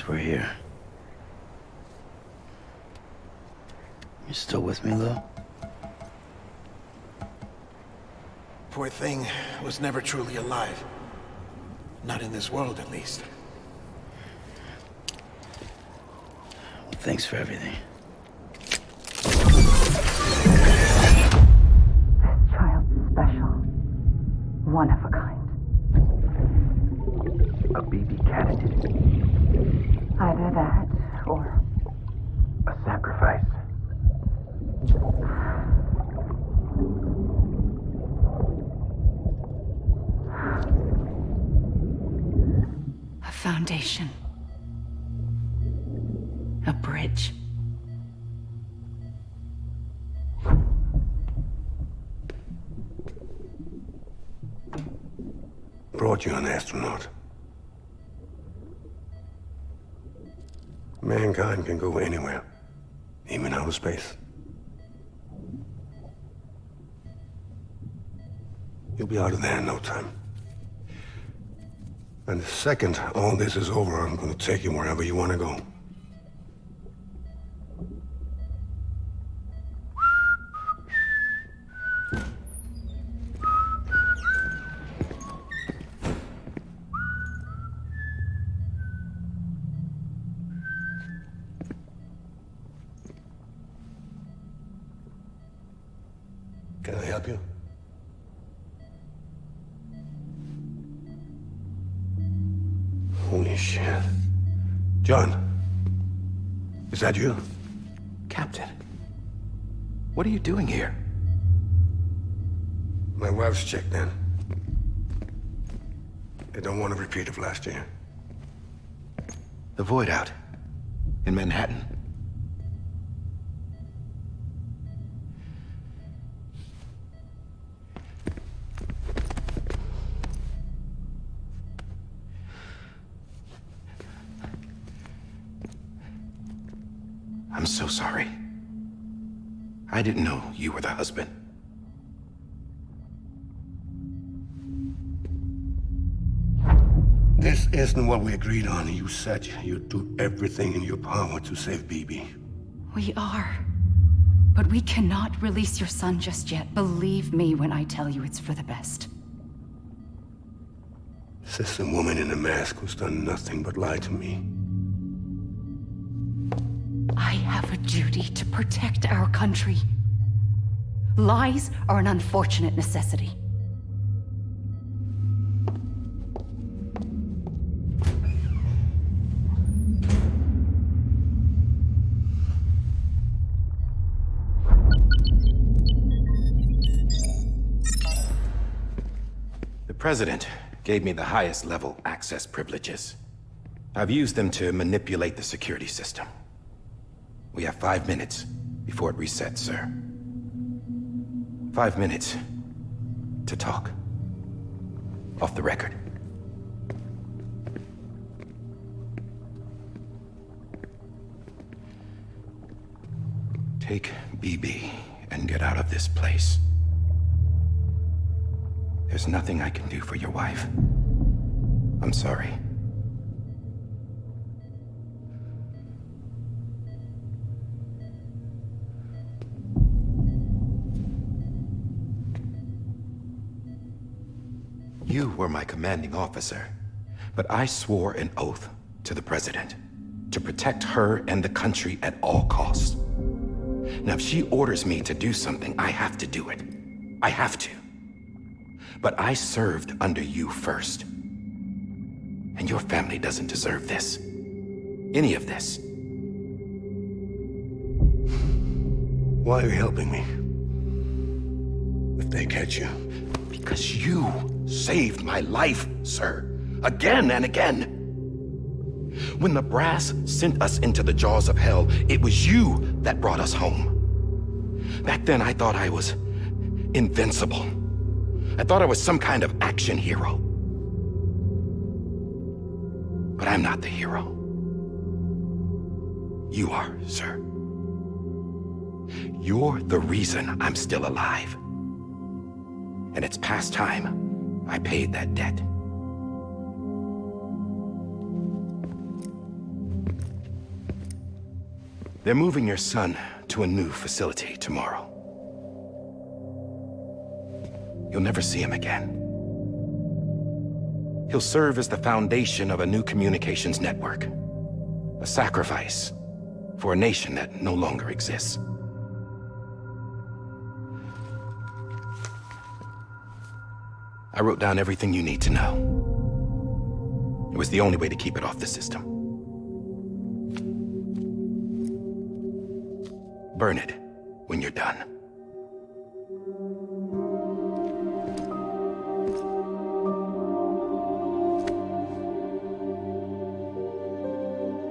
guess we're here. You still with me, Lil? Poor thing was never truly alive. Not in this world, at least. Well, thanks for everything. Child's special. One of a kind. A BB candidate. Either that, or A sacrifice. a foundation. A bridge. Brought you an astronaut. Mankind can go anywhere, even outer space. You'll be out of there in no time. And the second all this is over, I'm gonna take you wherever you wanna go. Can I help you? Holy shit. John, is that you? Captain, what are you doing here? My wife's checked in. They don't want a repeat of last year. The Void out in Manhattan. I'm so sorry. I didn't know you were the husband. This isn't what we agreed on. You said you'd do everything in your power to save BB. We are. But we cannot release your son just yet. Believe me when I tell you it's for the best. This is a woman in a mask who's done nothing but lie to me. I have a duty to protect our country. Lies are an unfortunate necessity. The President gave me the highest level access privileges. I've used them to manipulate the security system. We have 5 minutes before it resets, sir. 5 minutes to talk. Off the record. Take BB and get out of this place. There's nothing I can do for your wife. I'm sorry. You were my commanding officer, but I swore an oath to the President to protect her and the country at all costs. Now, if she orders me to do something, I have to do it. I have to. But I served under you first. And your family doesn't deserve this. Any of this. Why are you helping me? If they catch you. Because you saved my life, sir. Again and again. When the brass sent us into the jaws of hell, it was you that brought us home. Back then, I thought I was invincible. I thought I was some kind of action hero. But I'm not the hero. You are, sir. You're the reason I'm still alive. And it's past time I paid that debt. They're moving your son to a new facility tomorrow. You'll never see him again. He'll serve as the foundation of a new communications network. A sacrifice for a nation that no longer exists. I wrote down everything you need to know. It was the only way to keep it off the system. Burn it when you're done.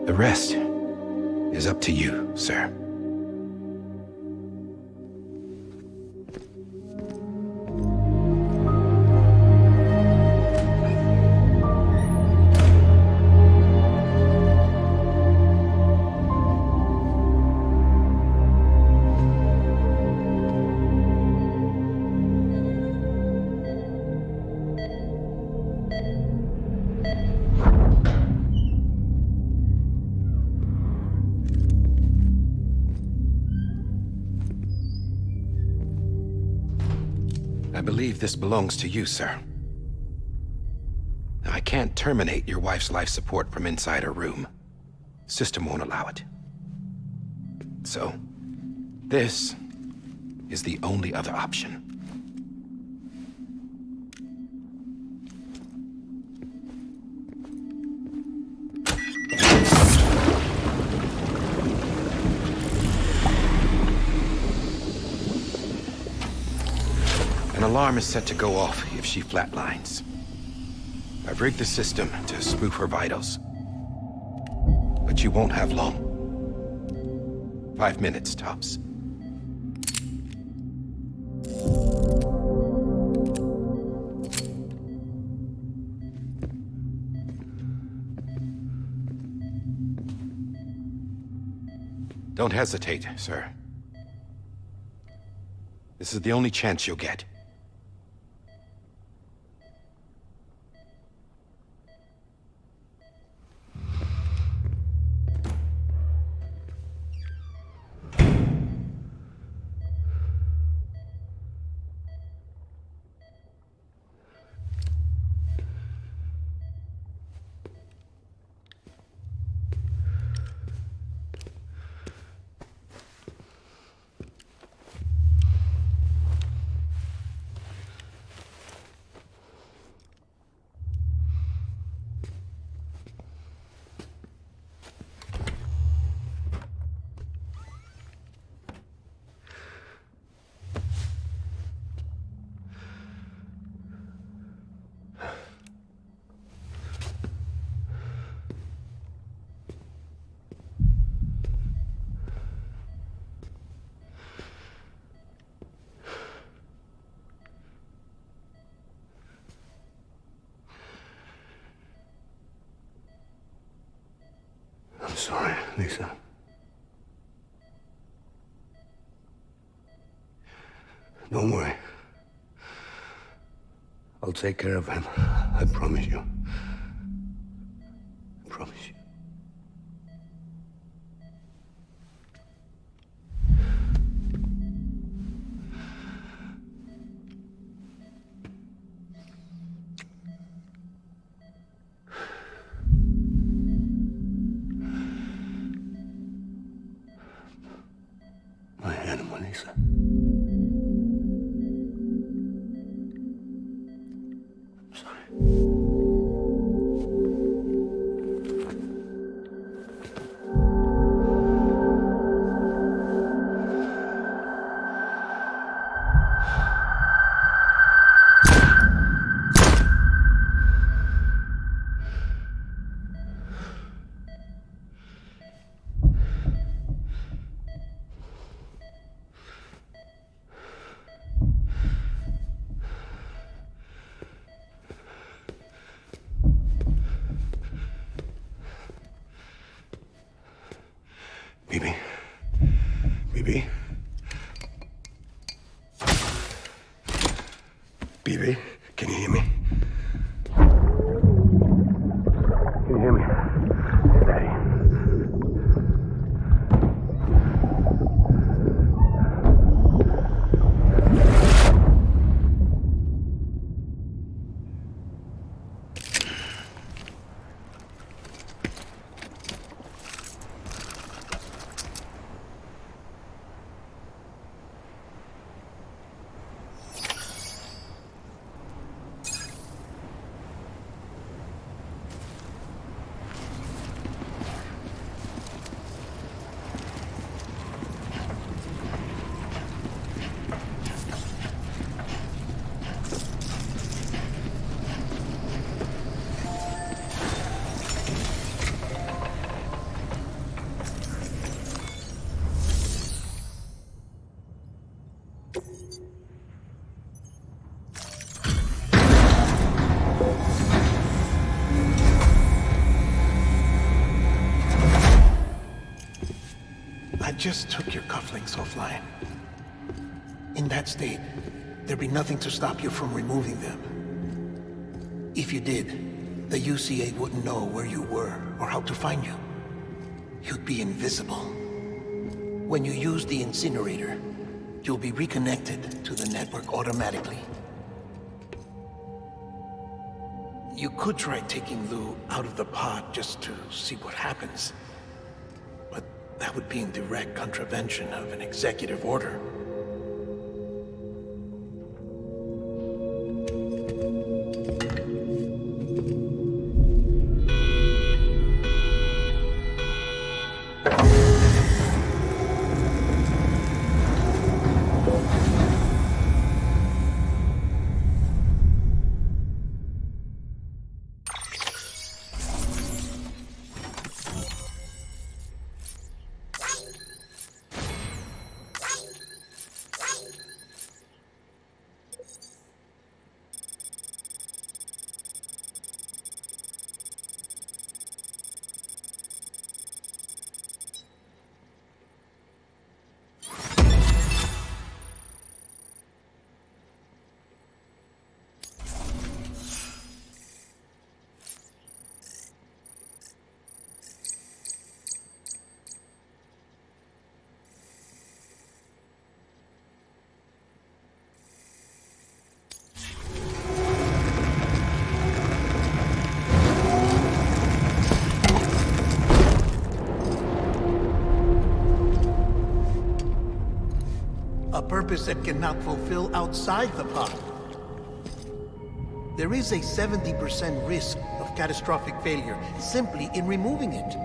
The rest is up to you, sir. I believe this belongs to you, sir. I can't terminate your wife's life support from inside her room. System won't allow it. So, this is the only other option. An alarm is set to go off if she flatlines. I've rigged the system to spoof her vitals. But you won't have long. 5 minutes, tops. Don't hesitate, sir. This is the only chance you'll get. I'm sorry, Lisa. Don't worry. I'll take care of him. I promise you. I promise you. My animal, Lisa. I'm sorry. Bibi. Bibi. Bibi, can you hear me? Can you hear me? It's Daddy. I just took your cufflinks offline. In that state, there'd be nothing to stop you from removing them. If you did, the UCA wouldn't know where you were or how to find you. You'd be invisible. When you use the incinerator, you'll be reconnected to the network automatically. You could try taking Lou out of the pod just to see what happens. But that would be in direct contravention of an executive order. A purpose that cannot fulfill outside the pod. There is a 70% risk of catastrophic failure simply in removing it.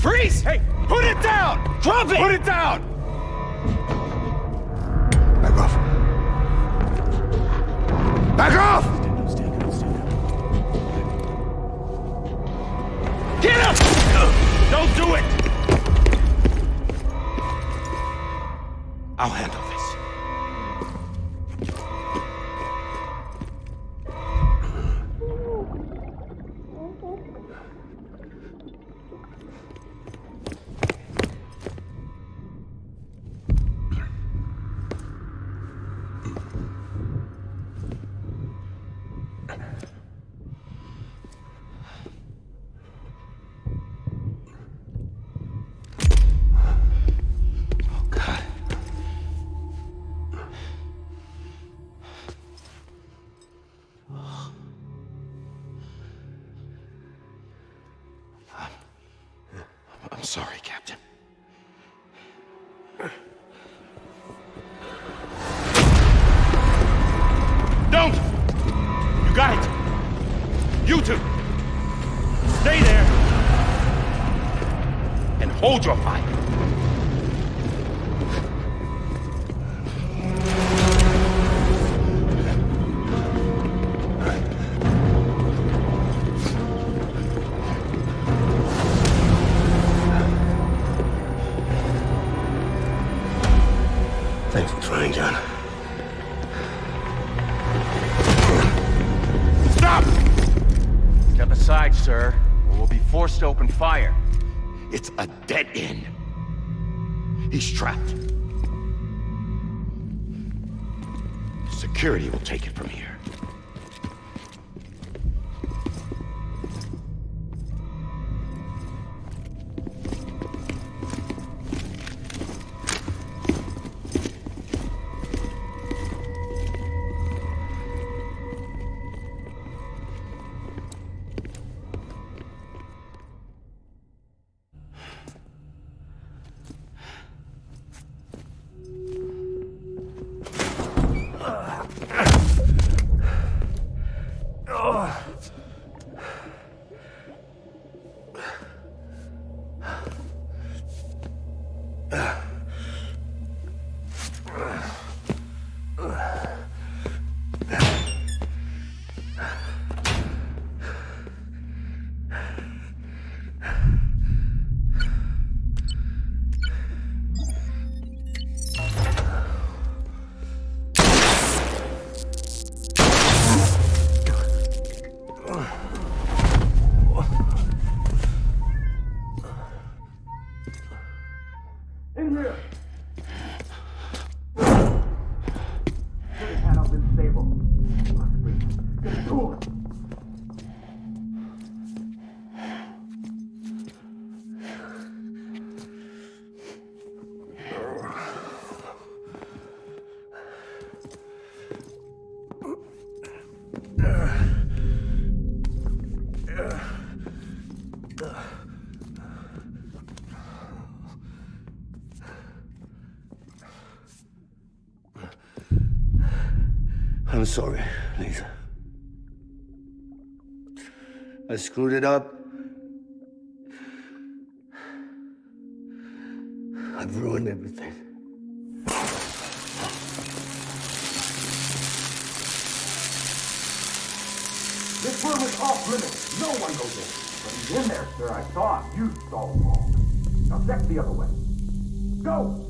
Freeze! Hey, put it down! Drop it! Put it down! Back off. Back off! Get up! Don't do it! I'll handle this. I'm sorry, Captain. Don't! You got it! You two! Stay there! And hold your fire! Thanks for trying, John. Stop! Step aside, sir, or we'll be forced to open fire. It's a dead end. He's trapped. Security will take it from here. I'm sorry, Lisa. I screwed it up. I've ruined everything. This room is off limits. No one goes in. But he's in there, sir. I saw him. You saw him all. Now check the other way. Go!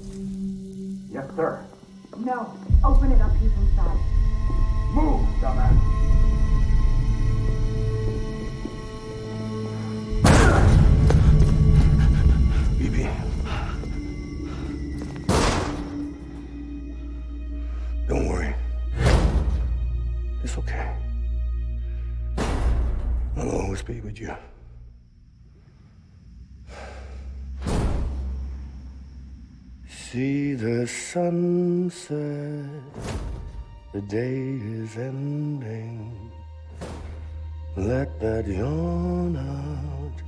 Yes, sir. No. Open it up. He's inside. Move, dumbass. BB. Don't worry. It's okay. I'll always be with you. See the sunset. The day is ending. Let that yawn out.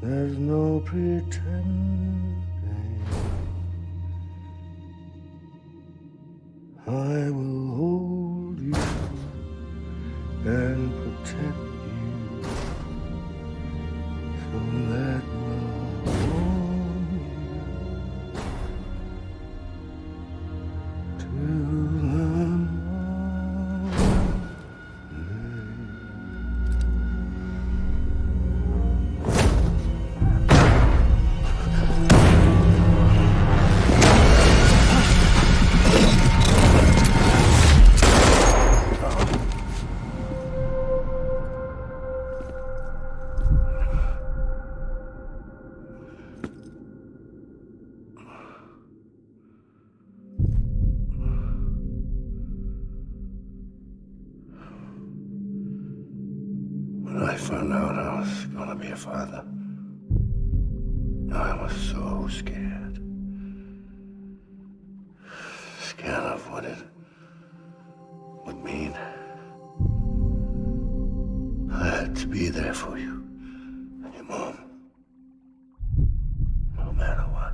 There's no pretending. I will hold you and protect you from that love. I was gonna be a father. I was so scared. Scared of what it would mean. I had to be there for you and your mom. No matter what.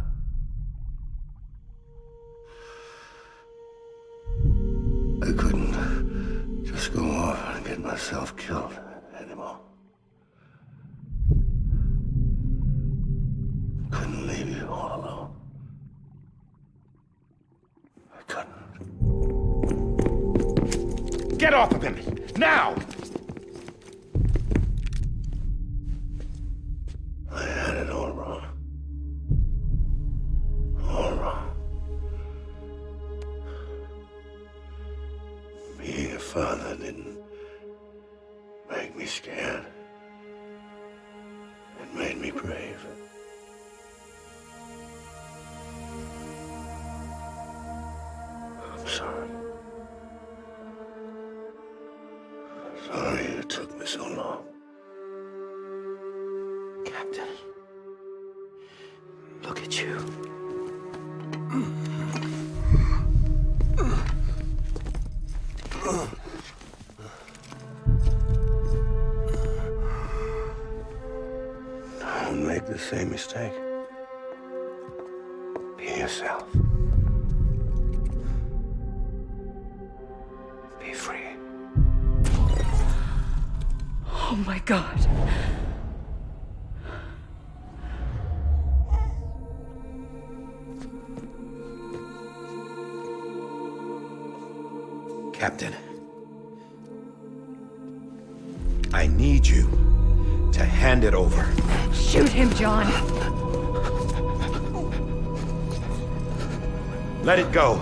I couldn't just go off and get myself killed anymore. Couldn't leave you all alone. I couldn't. Get off of him! Now! I had it all wrong. All wrong. Being a father didn't make me scared. It made me brave. I'm sorry. Sorry it took me so long. Captain, look at you. Don't make the same mistake. Be yourself. Be free. Oh my God. Captain, I need you to hand it over. Shoot him, John. Let it go.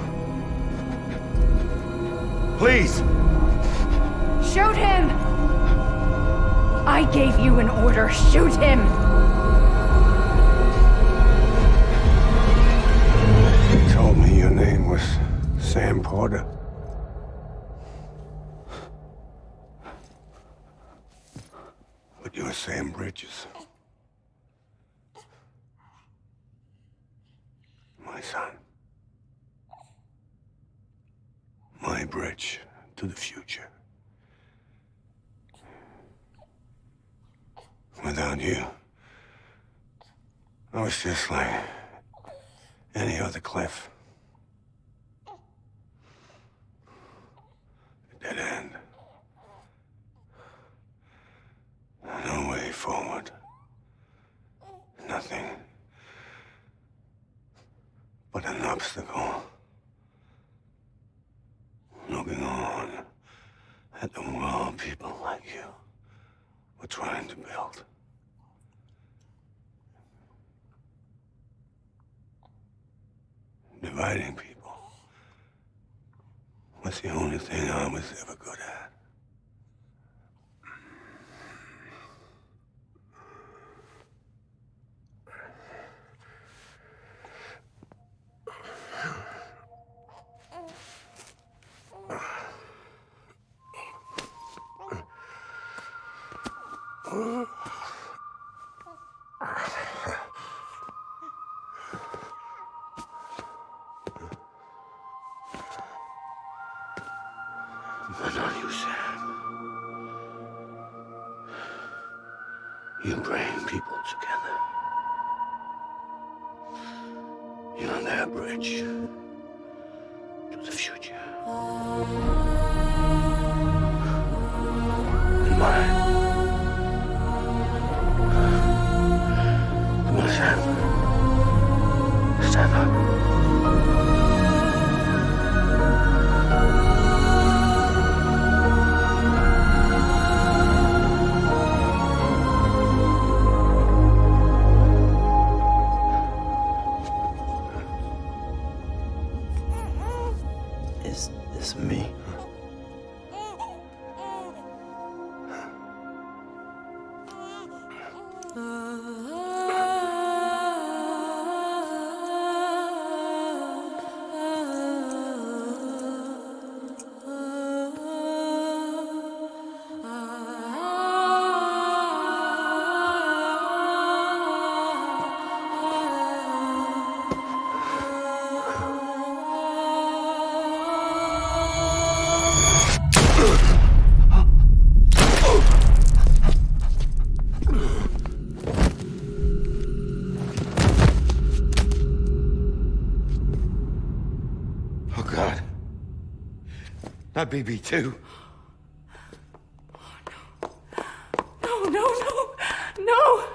Please. Shoot him! I gave you an order. Shoot him! You told me your name was Sam Porter. But you're Sam Bridges. My son. My bridge to the future. Without you, I was just like any other Cliff. A dead end. No way forward. Nothing but an obstacle. Looking on at the world people like you were trying to build. Dividing people was the only thing I was ever good at. But not you, Sam. You bring people together. You're their bridge to the future. And mine. Come on, Sam. Stand up. Is this me? Not BB2. No, no, no, no!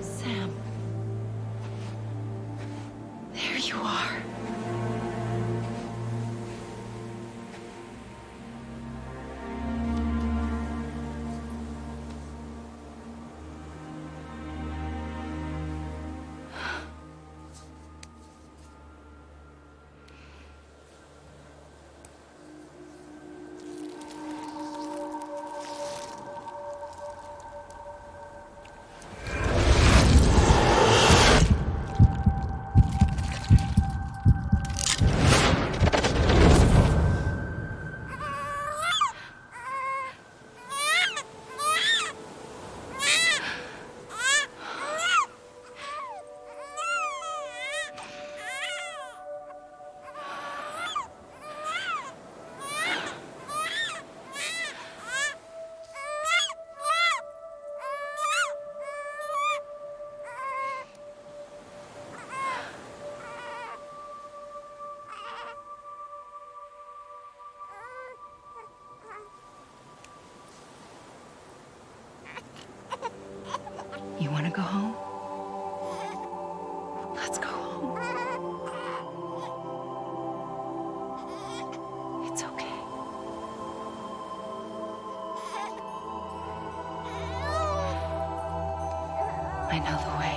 Sam. There you are. You want to go home? Let's go home. It's okay. I know the way.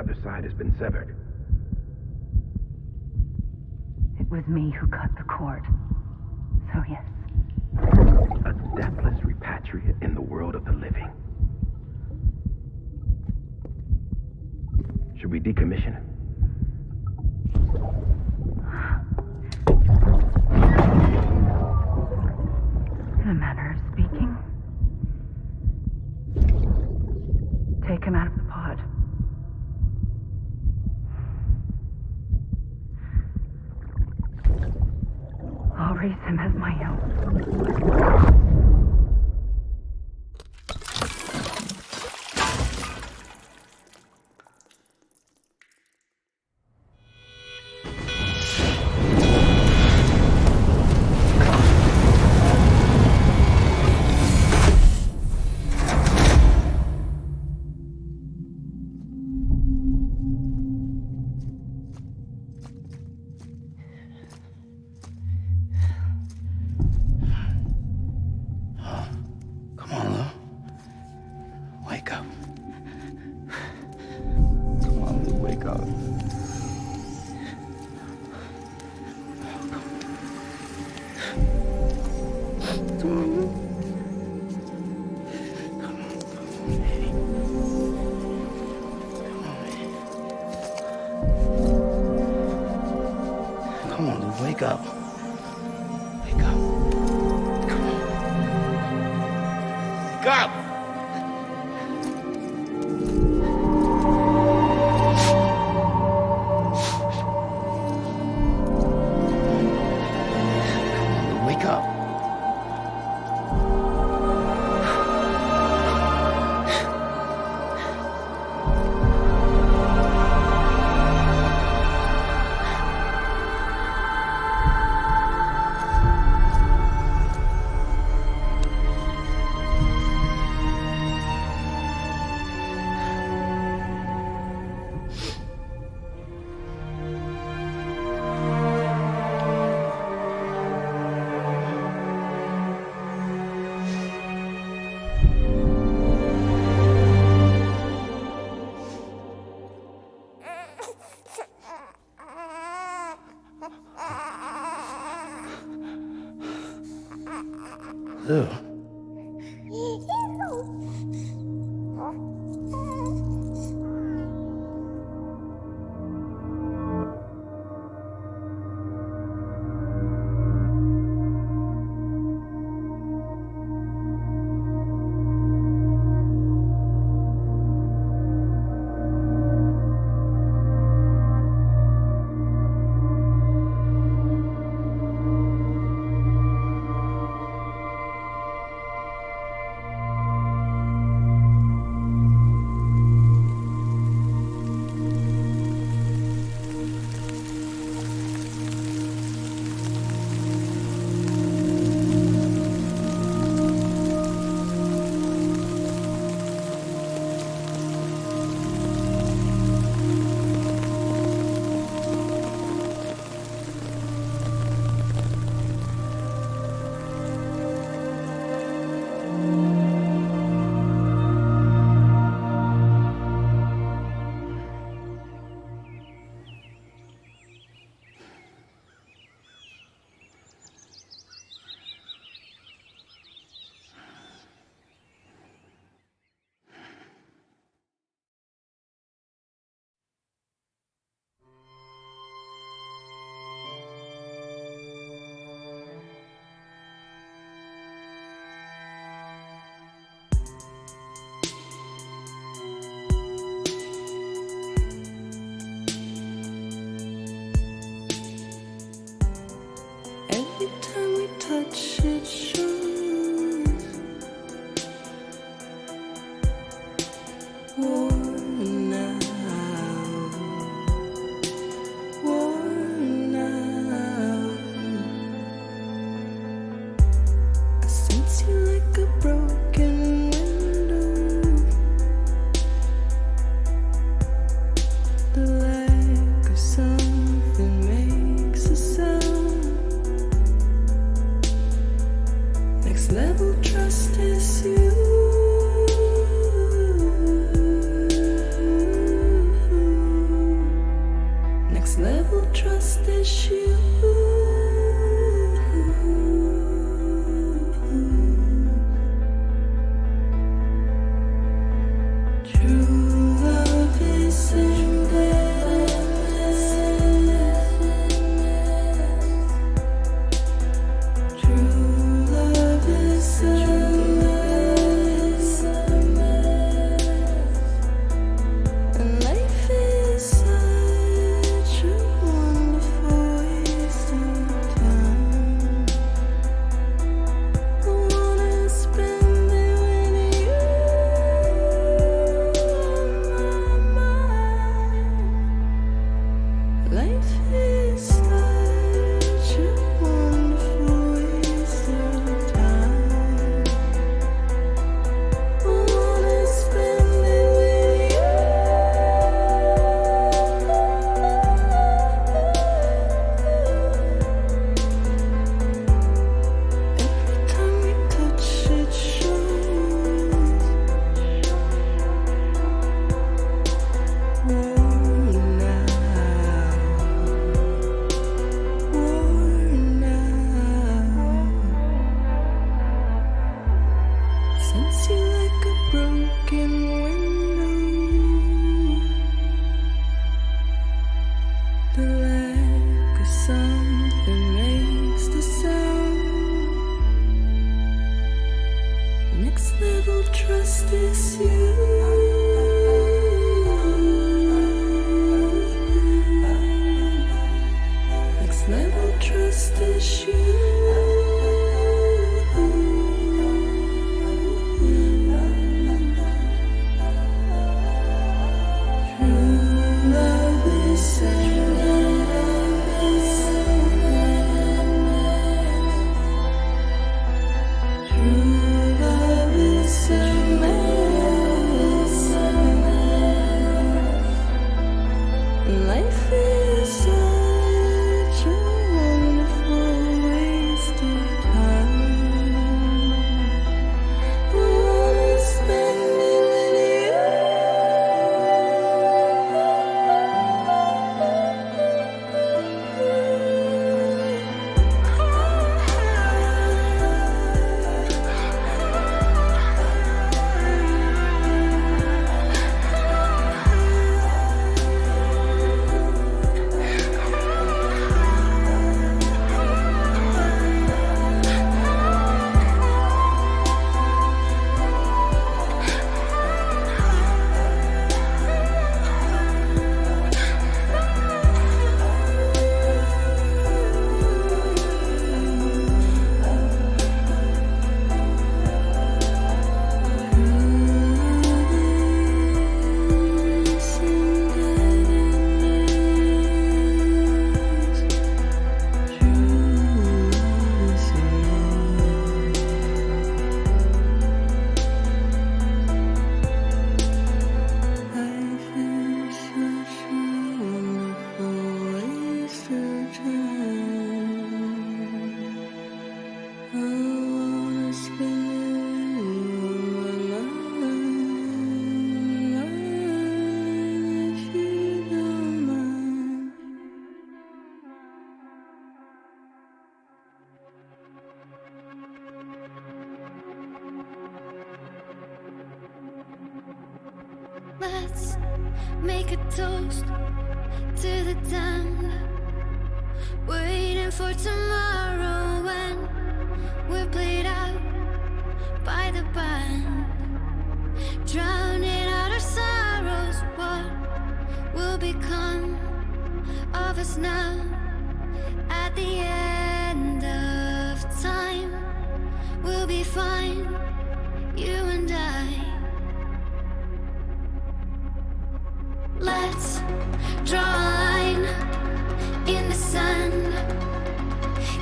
other side has been severed. It was me who cut the cord. So yes. A deathless repatriate in the world of the living. Should we decommission him? take him out of the pod. I'll raise him as my own. Come on, Lou. Wake up. Come on, Lou, wake up. Come on, Lou. Come on, baby. Come on, Lou, wake up. Wake up. Come on. Wake up! Wake up. Lou. Let's make a toast to the damned. Waiting for tomorrow when we're played out by the band. Drowning out our sorrows, what will become of us now? At the end of time, we'll be fine, you and I. Let's draw a line in the sand.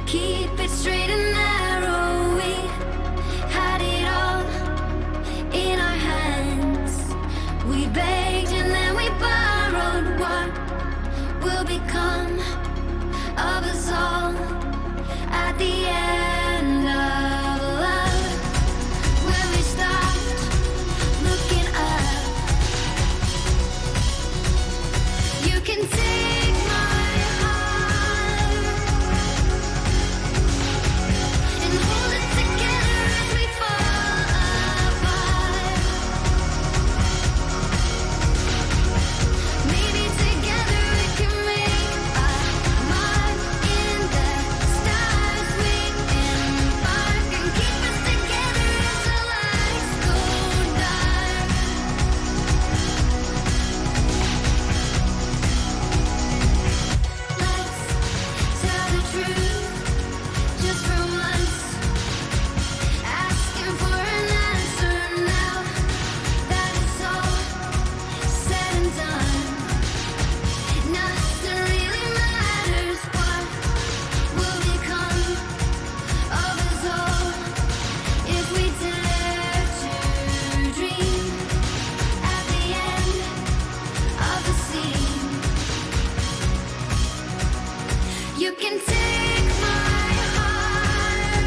Keep it straight and narrow. We had it all in our hands. We begged and then we borrowed. What will become of us all at the end of love? When we stopped looking up, you can take my heart and hold it together as we fall apart. Maybe together we can make a mark in the stars. We embark and keep us together until lights go dark. Let's tell the truth just for once. Asking for an answer now that it's all said and done. Nothing really matters. What will become of us all if we dare to dream at the end of the scene? You can take my heart,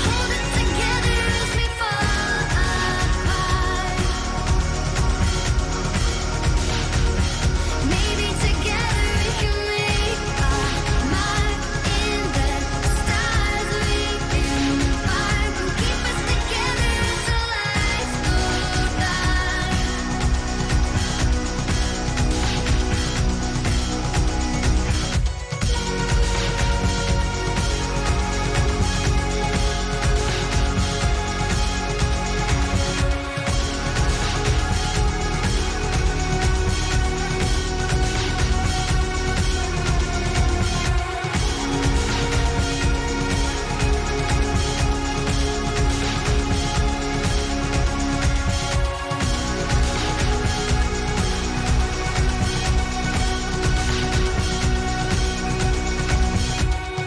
hold it together as we fall apart. Maybe together we can make a mark in the stars. We embark and keep us together until lights go dark.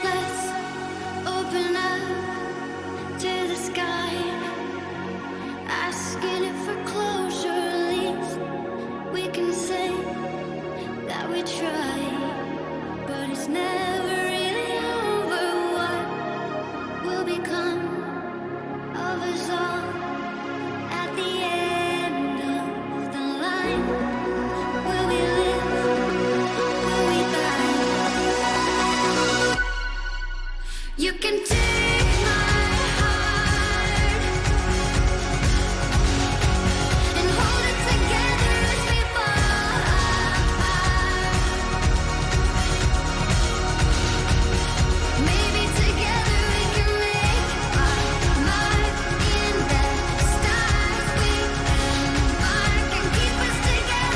Let's open up to the sky, asking it for closure. At least we can say that we tried, but it's never really over. What will become of us all at the end of the line? Will we live? Will we die? You can take my heart and hold it together as we fall apart. Maybe together we can make a mark in the stars. We embark and keep us together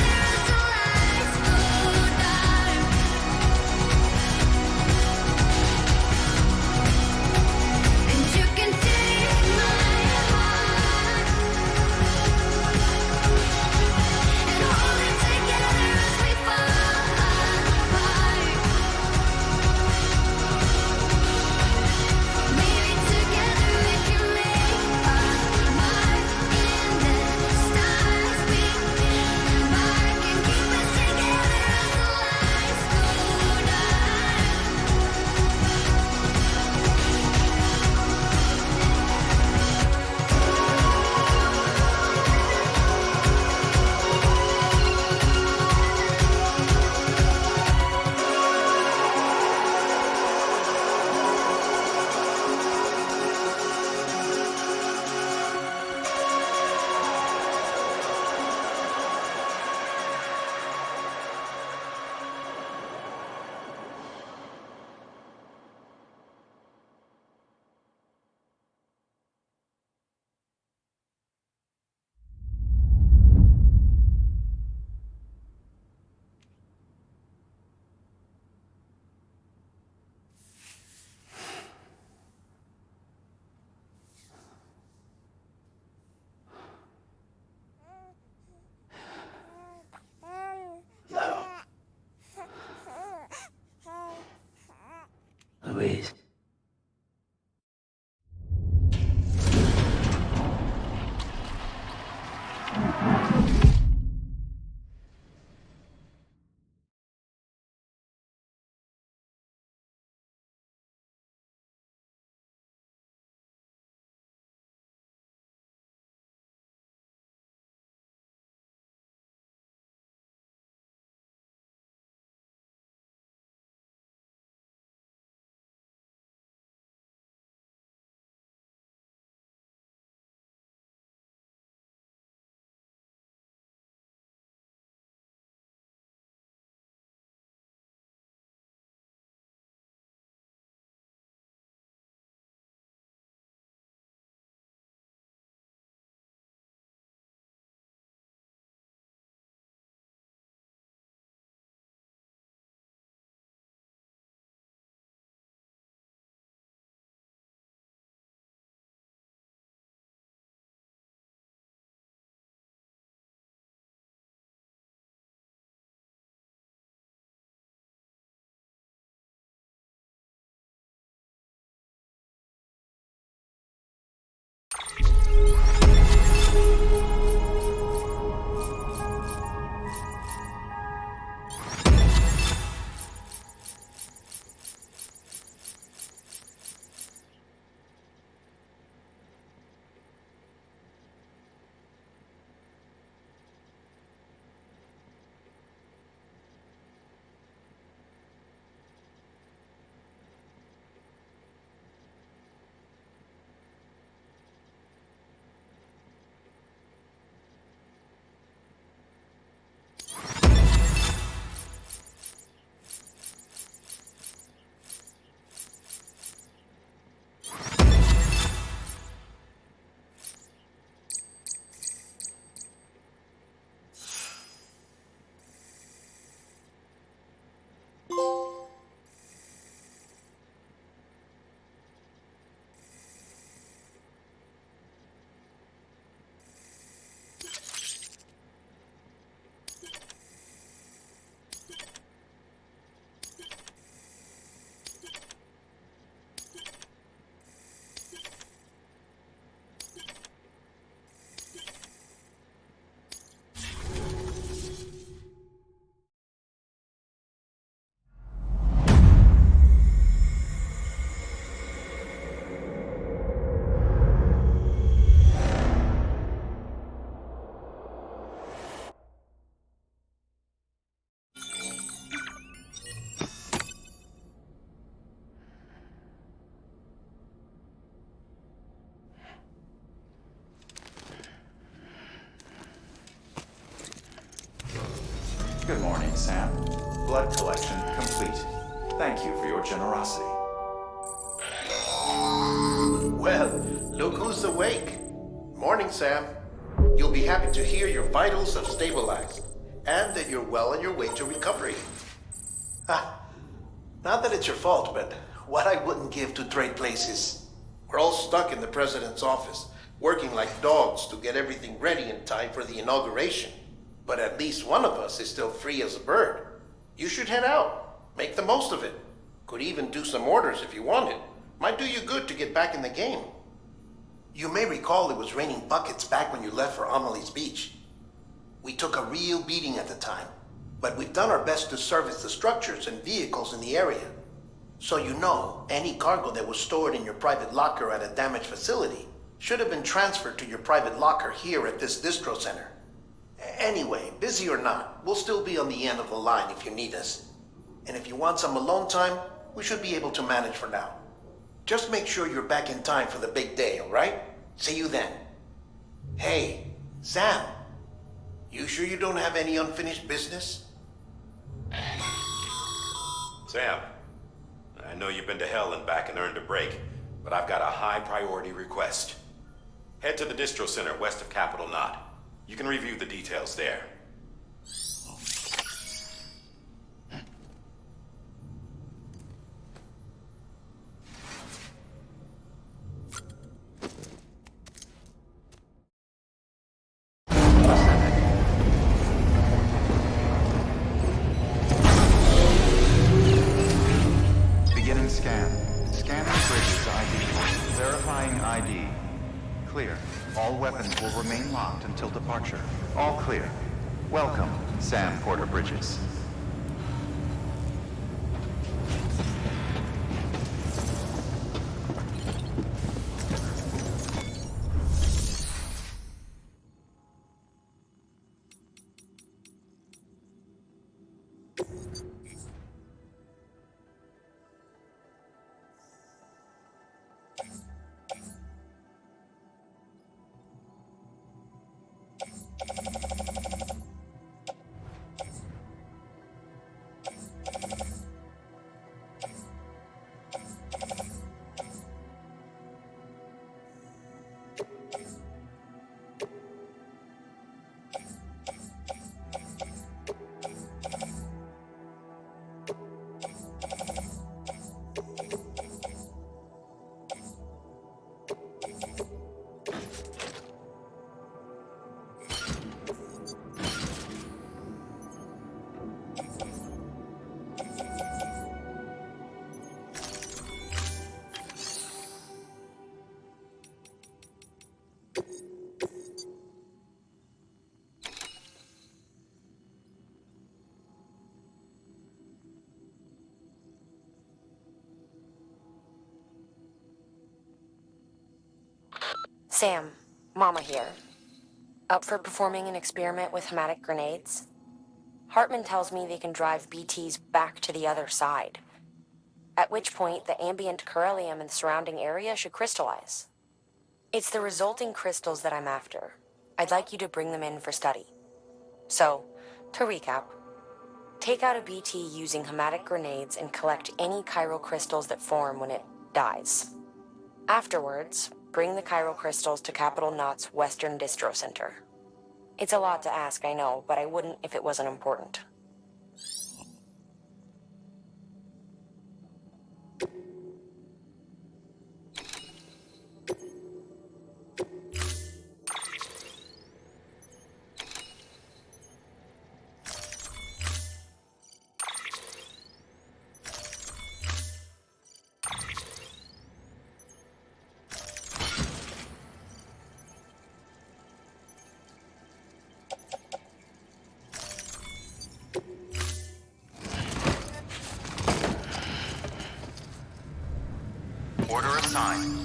Good morning, Sam. Blood collection complete. Thank you for your generosity. Well, look who's awake. Morning, Sam. You'll be happy to hear your vitals have stabilized, and that you're well on your way to recovery. Not that it's your fault, but what I wouldn't give to trade places. We're all stuck in the president's office, working like dogs to get everything ready in time for the inauguration. But at least one of us is still free as a bird. You should head out. Make the most of it. Could even do some orders if you wanted. Might do you good to get back in the game. You may recall it was raining buckets back when you left for Amelie's Beach. We took a real beating at the time, but we've done our best to service the structures and vehicles in the area. So you know, any cargo that was stored in your private locker at a damaged facility should have been transferred to your private locker here at this distro center. Anyway, busy or not, we'll still be on the end of the line if you need us. And if you want some alone time, we should be able to manage for now. Just make sure you're back in time for the big day, all right? See you then. Hey, Sam, you sure you don't have any unfinished business? Sam, I know you've been to hell and back and earned a break, but I've got a high priority request. Head to the distro center west of Capitol Knot. You can review the details there. Beginning scan. Scanning bridges ID. Verifying ID. Clear. All weapons will remain locked until departure. All clear. Welcome, Sam Porter Bridges. Sam, Mama here. Up for performing an experiment with hematic grenades? Hartman tells me they can drive BTs back to the other side. At which point, the ambient beryllium in the surrounding area should crystallize. It's the resulting crystals that I'm after. I'd like you to bring them in for study. So, to recap, take out a BT using hematic grenades and collect any chiral crystals that form when it dies. Afterwards, bring the chiral crystals to Capitol Knot's Western Distro Center. It's a lot to ask, I know, but I wouldn't if it wasn't important. Order assigned.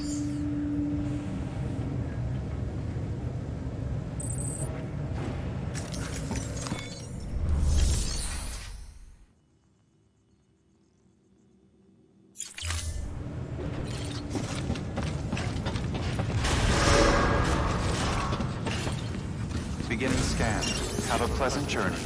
Beginning scan. Have a pleasant journey.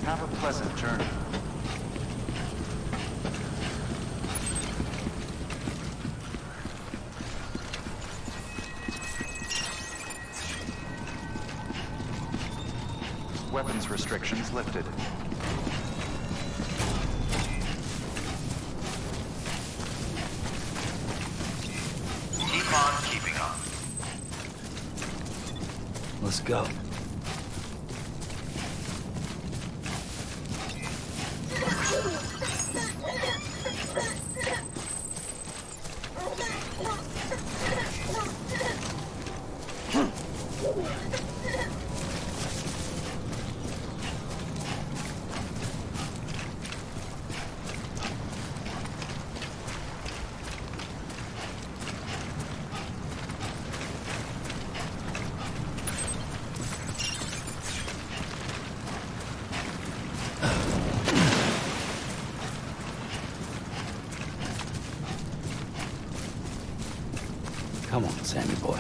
Have a pleasant journey. Weapons restrictions lifted. Keep on keeping on. Let's go. Come on, Sammy boy.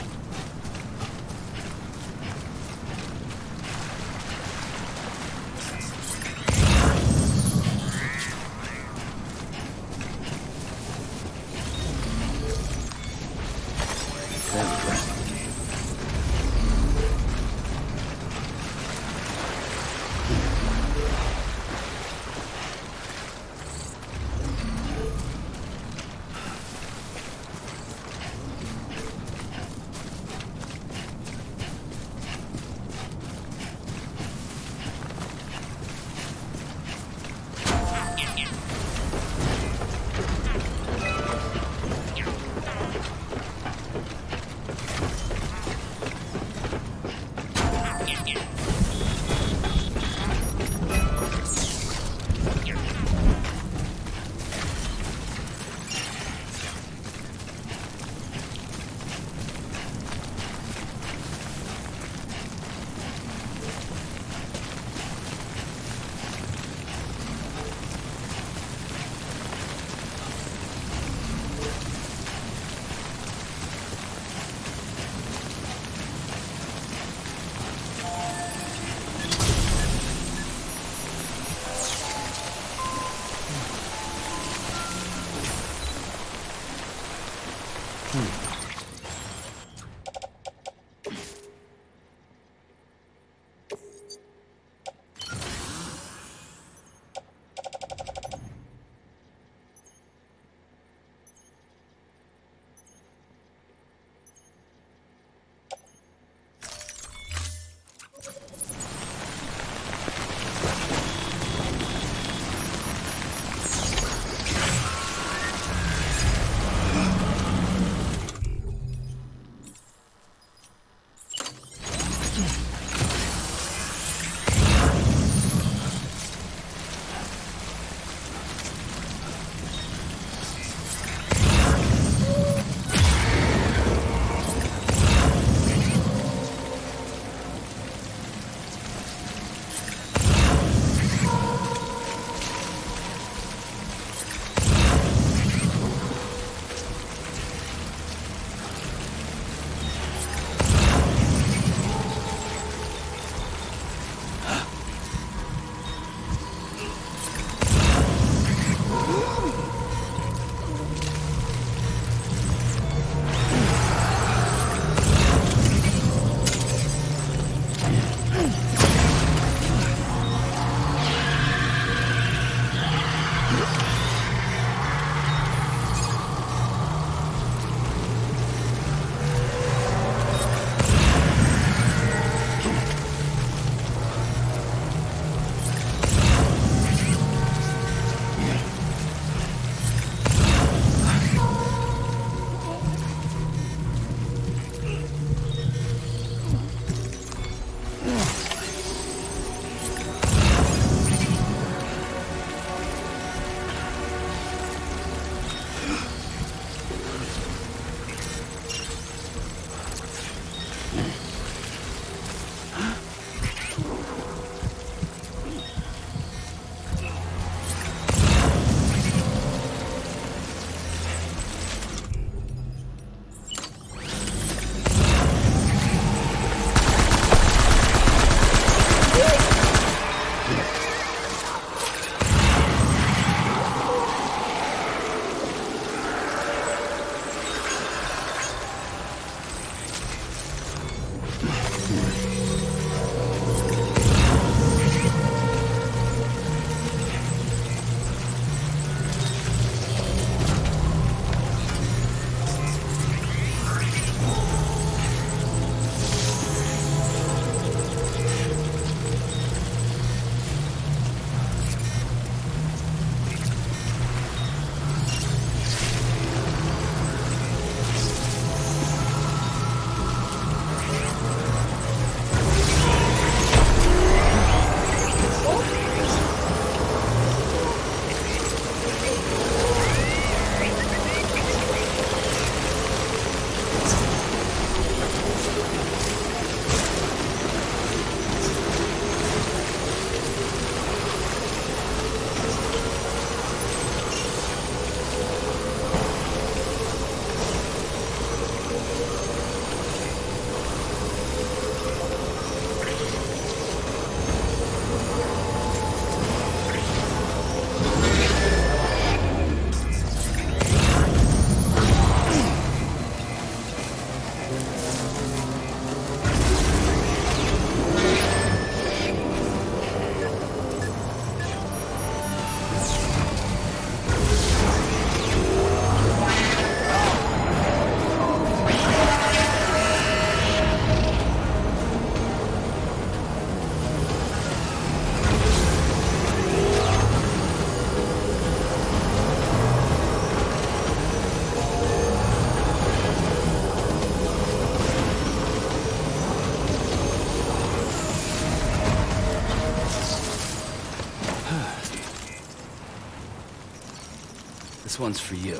This one's for you.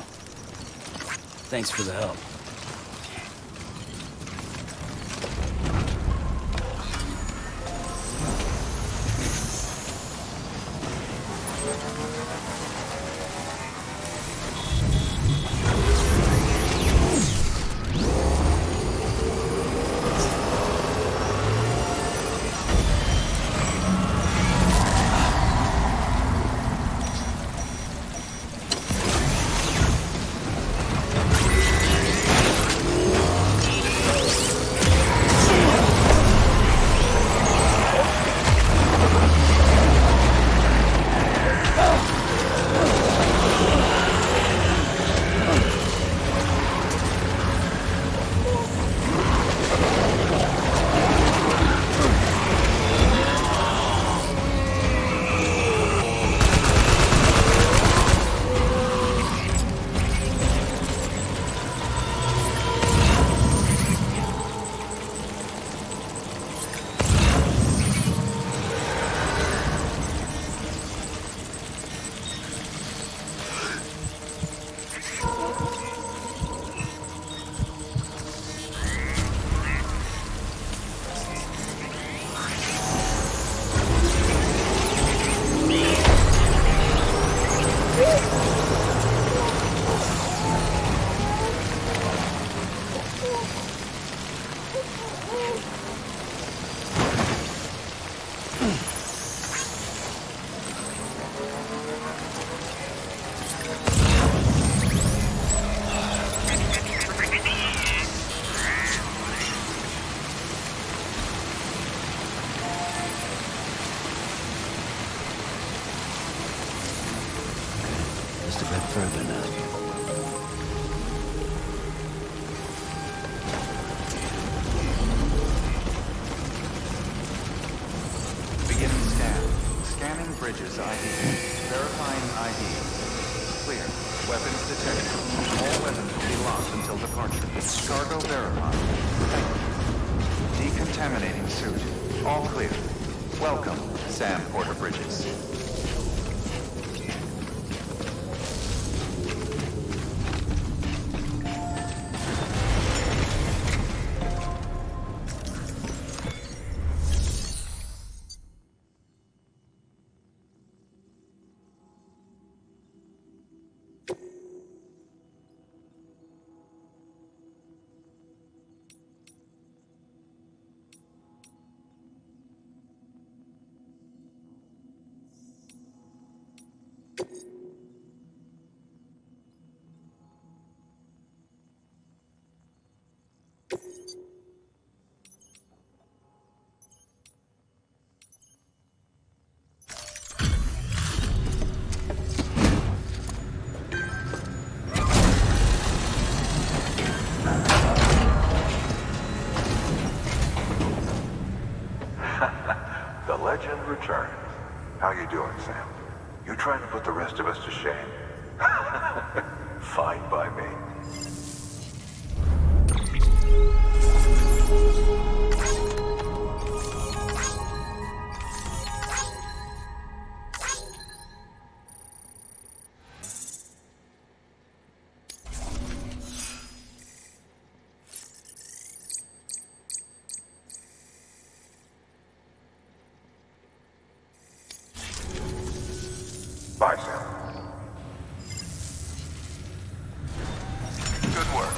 Thanks for the help. Just a bit further now. Beginning scan. Scanning bridges ID. Verifying ID. Clear. Weapons detected. All weapons will be locked until departure. Cargo verified. Thank you. Decontaminating suit. All clear. Welcome, Sam Porter Bridges. The legend returns. How you doing, Sam? You trying to put the rest of us to shame? Fine by me. Bye, Sam. Good work.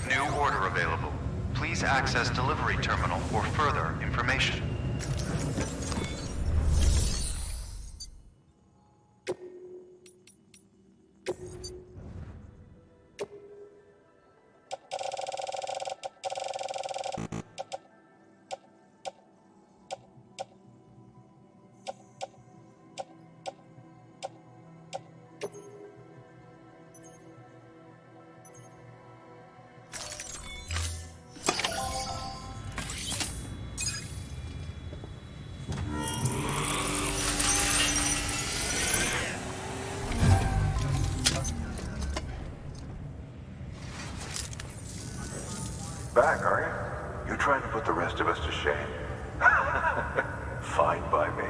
New order available. Please access delivery terminal for further information. Back, are you? You trying to put the rest of us to shame? Fine by me.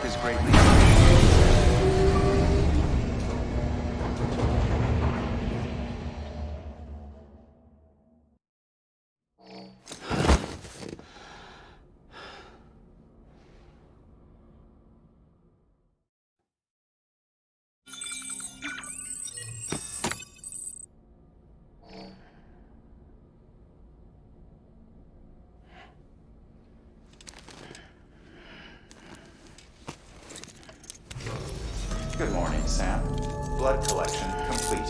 is greatly appreciated. Good morning, Sam. Blood collection complete.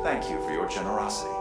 Thank you for your generosity.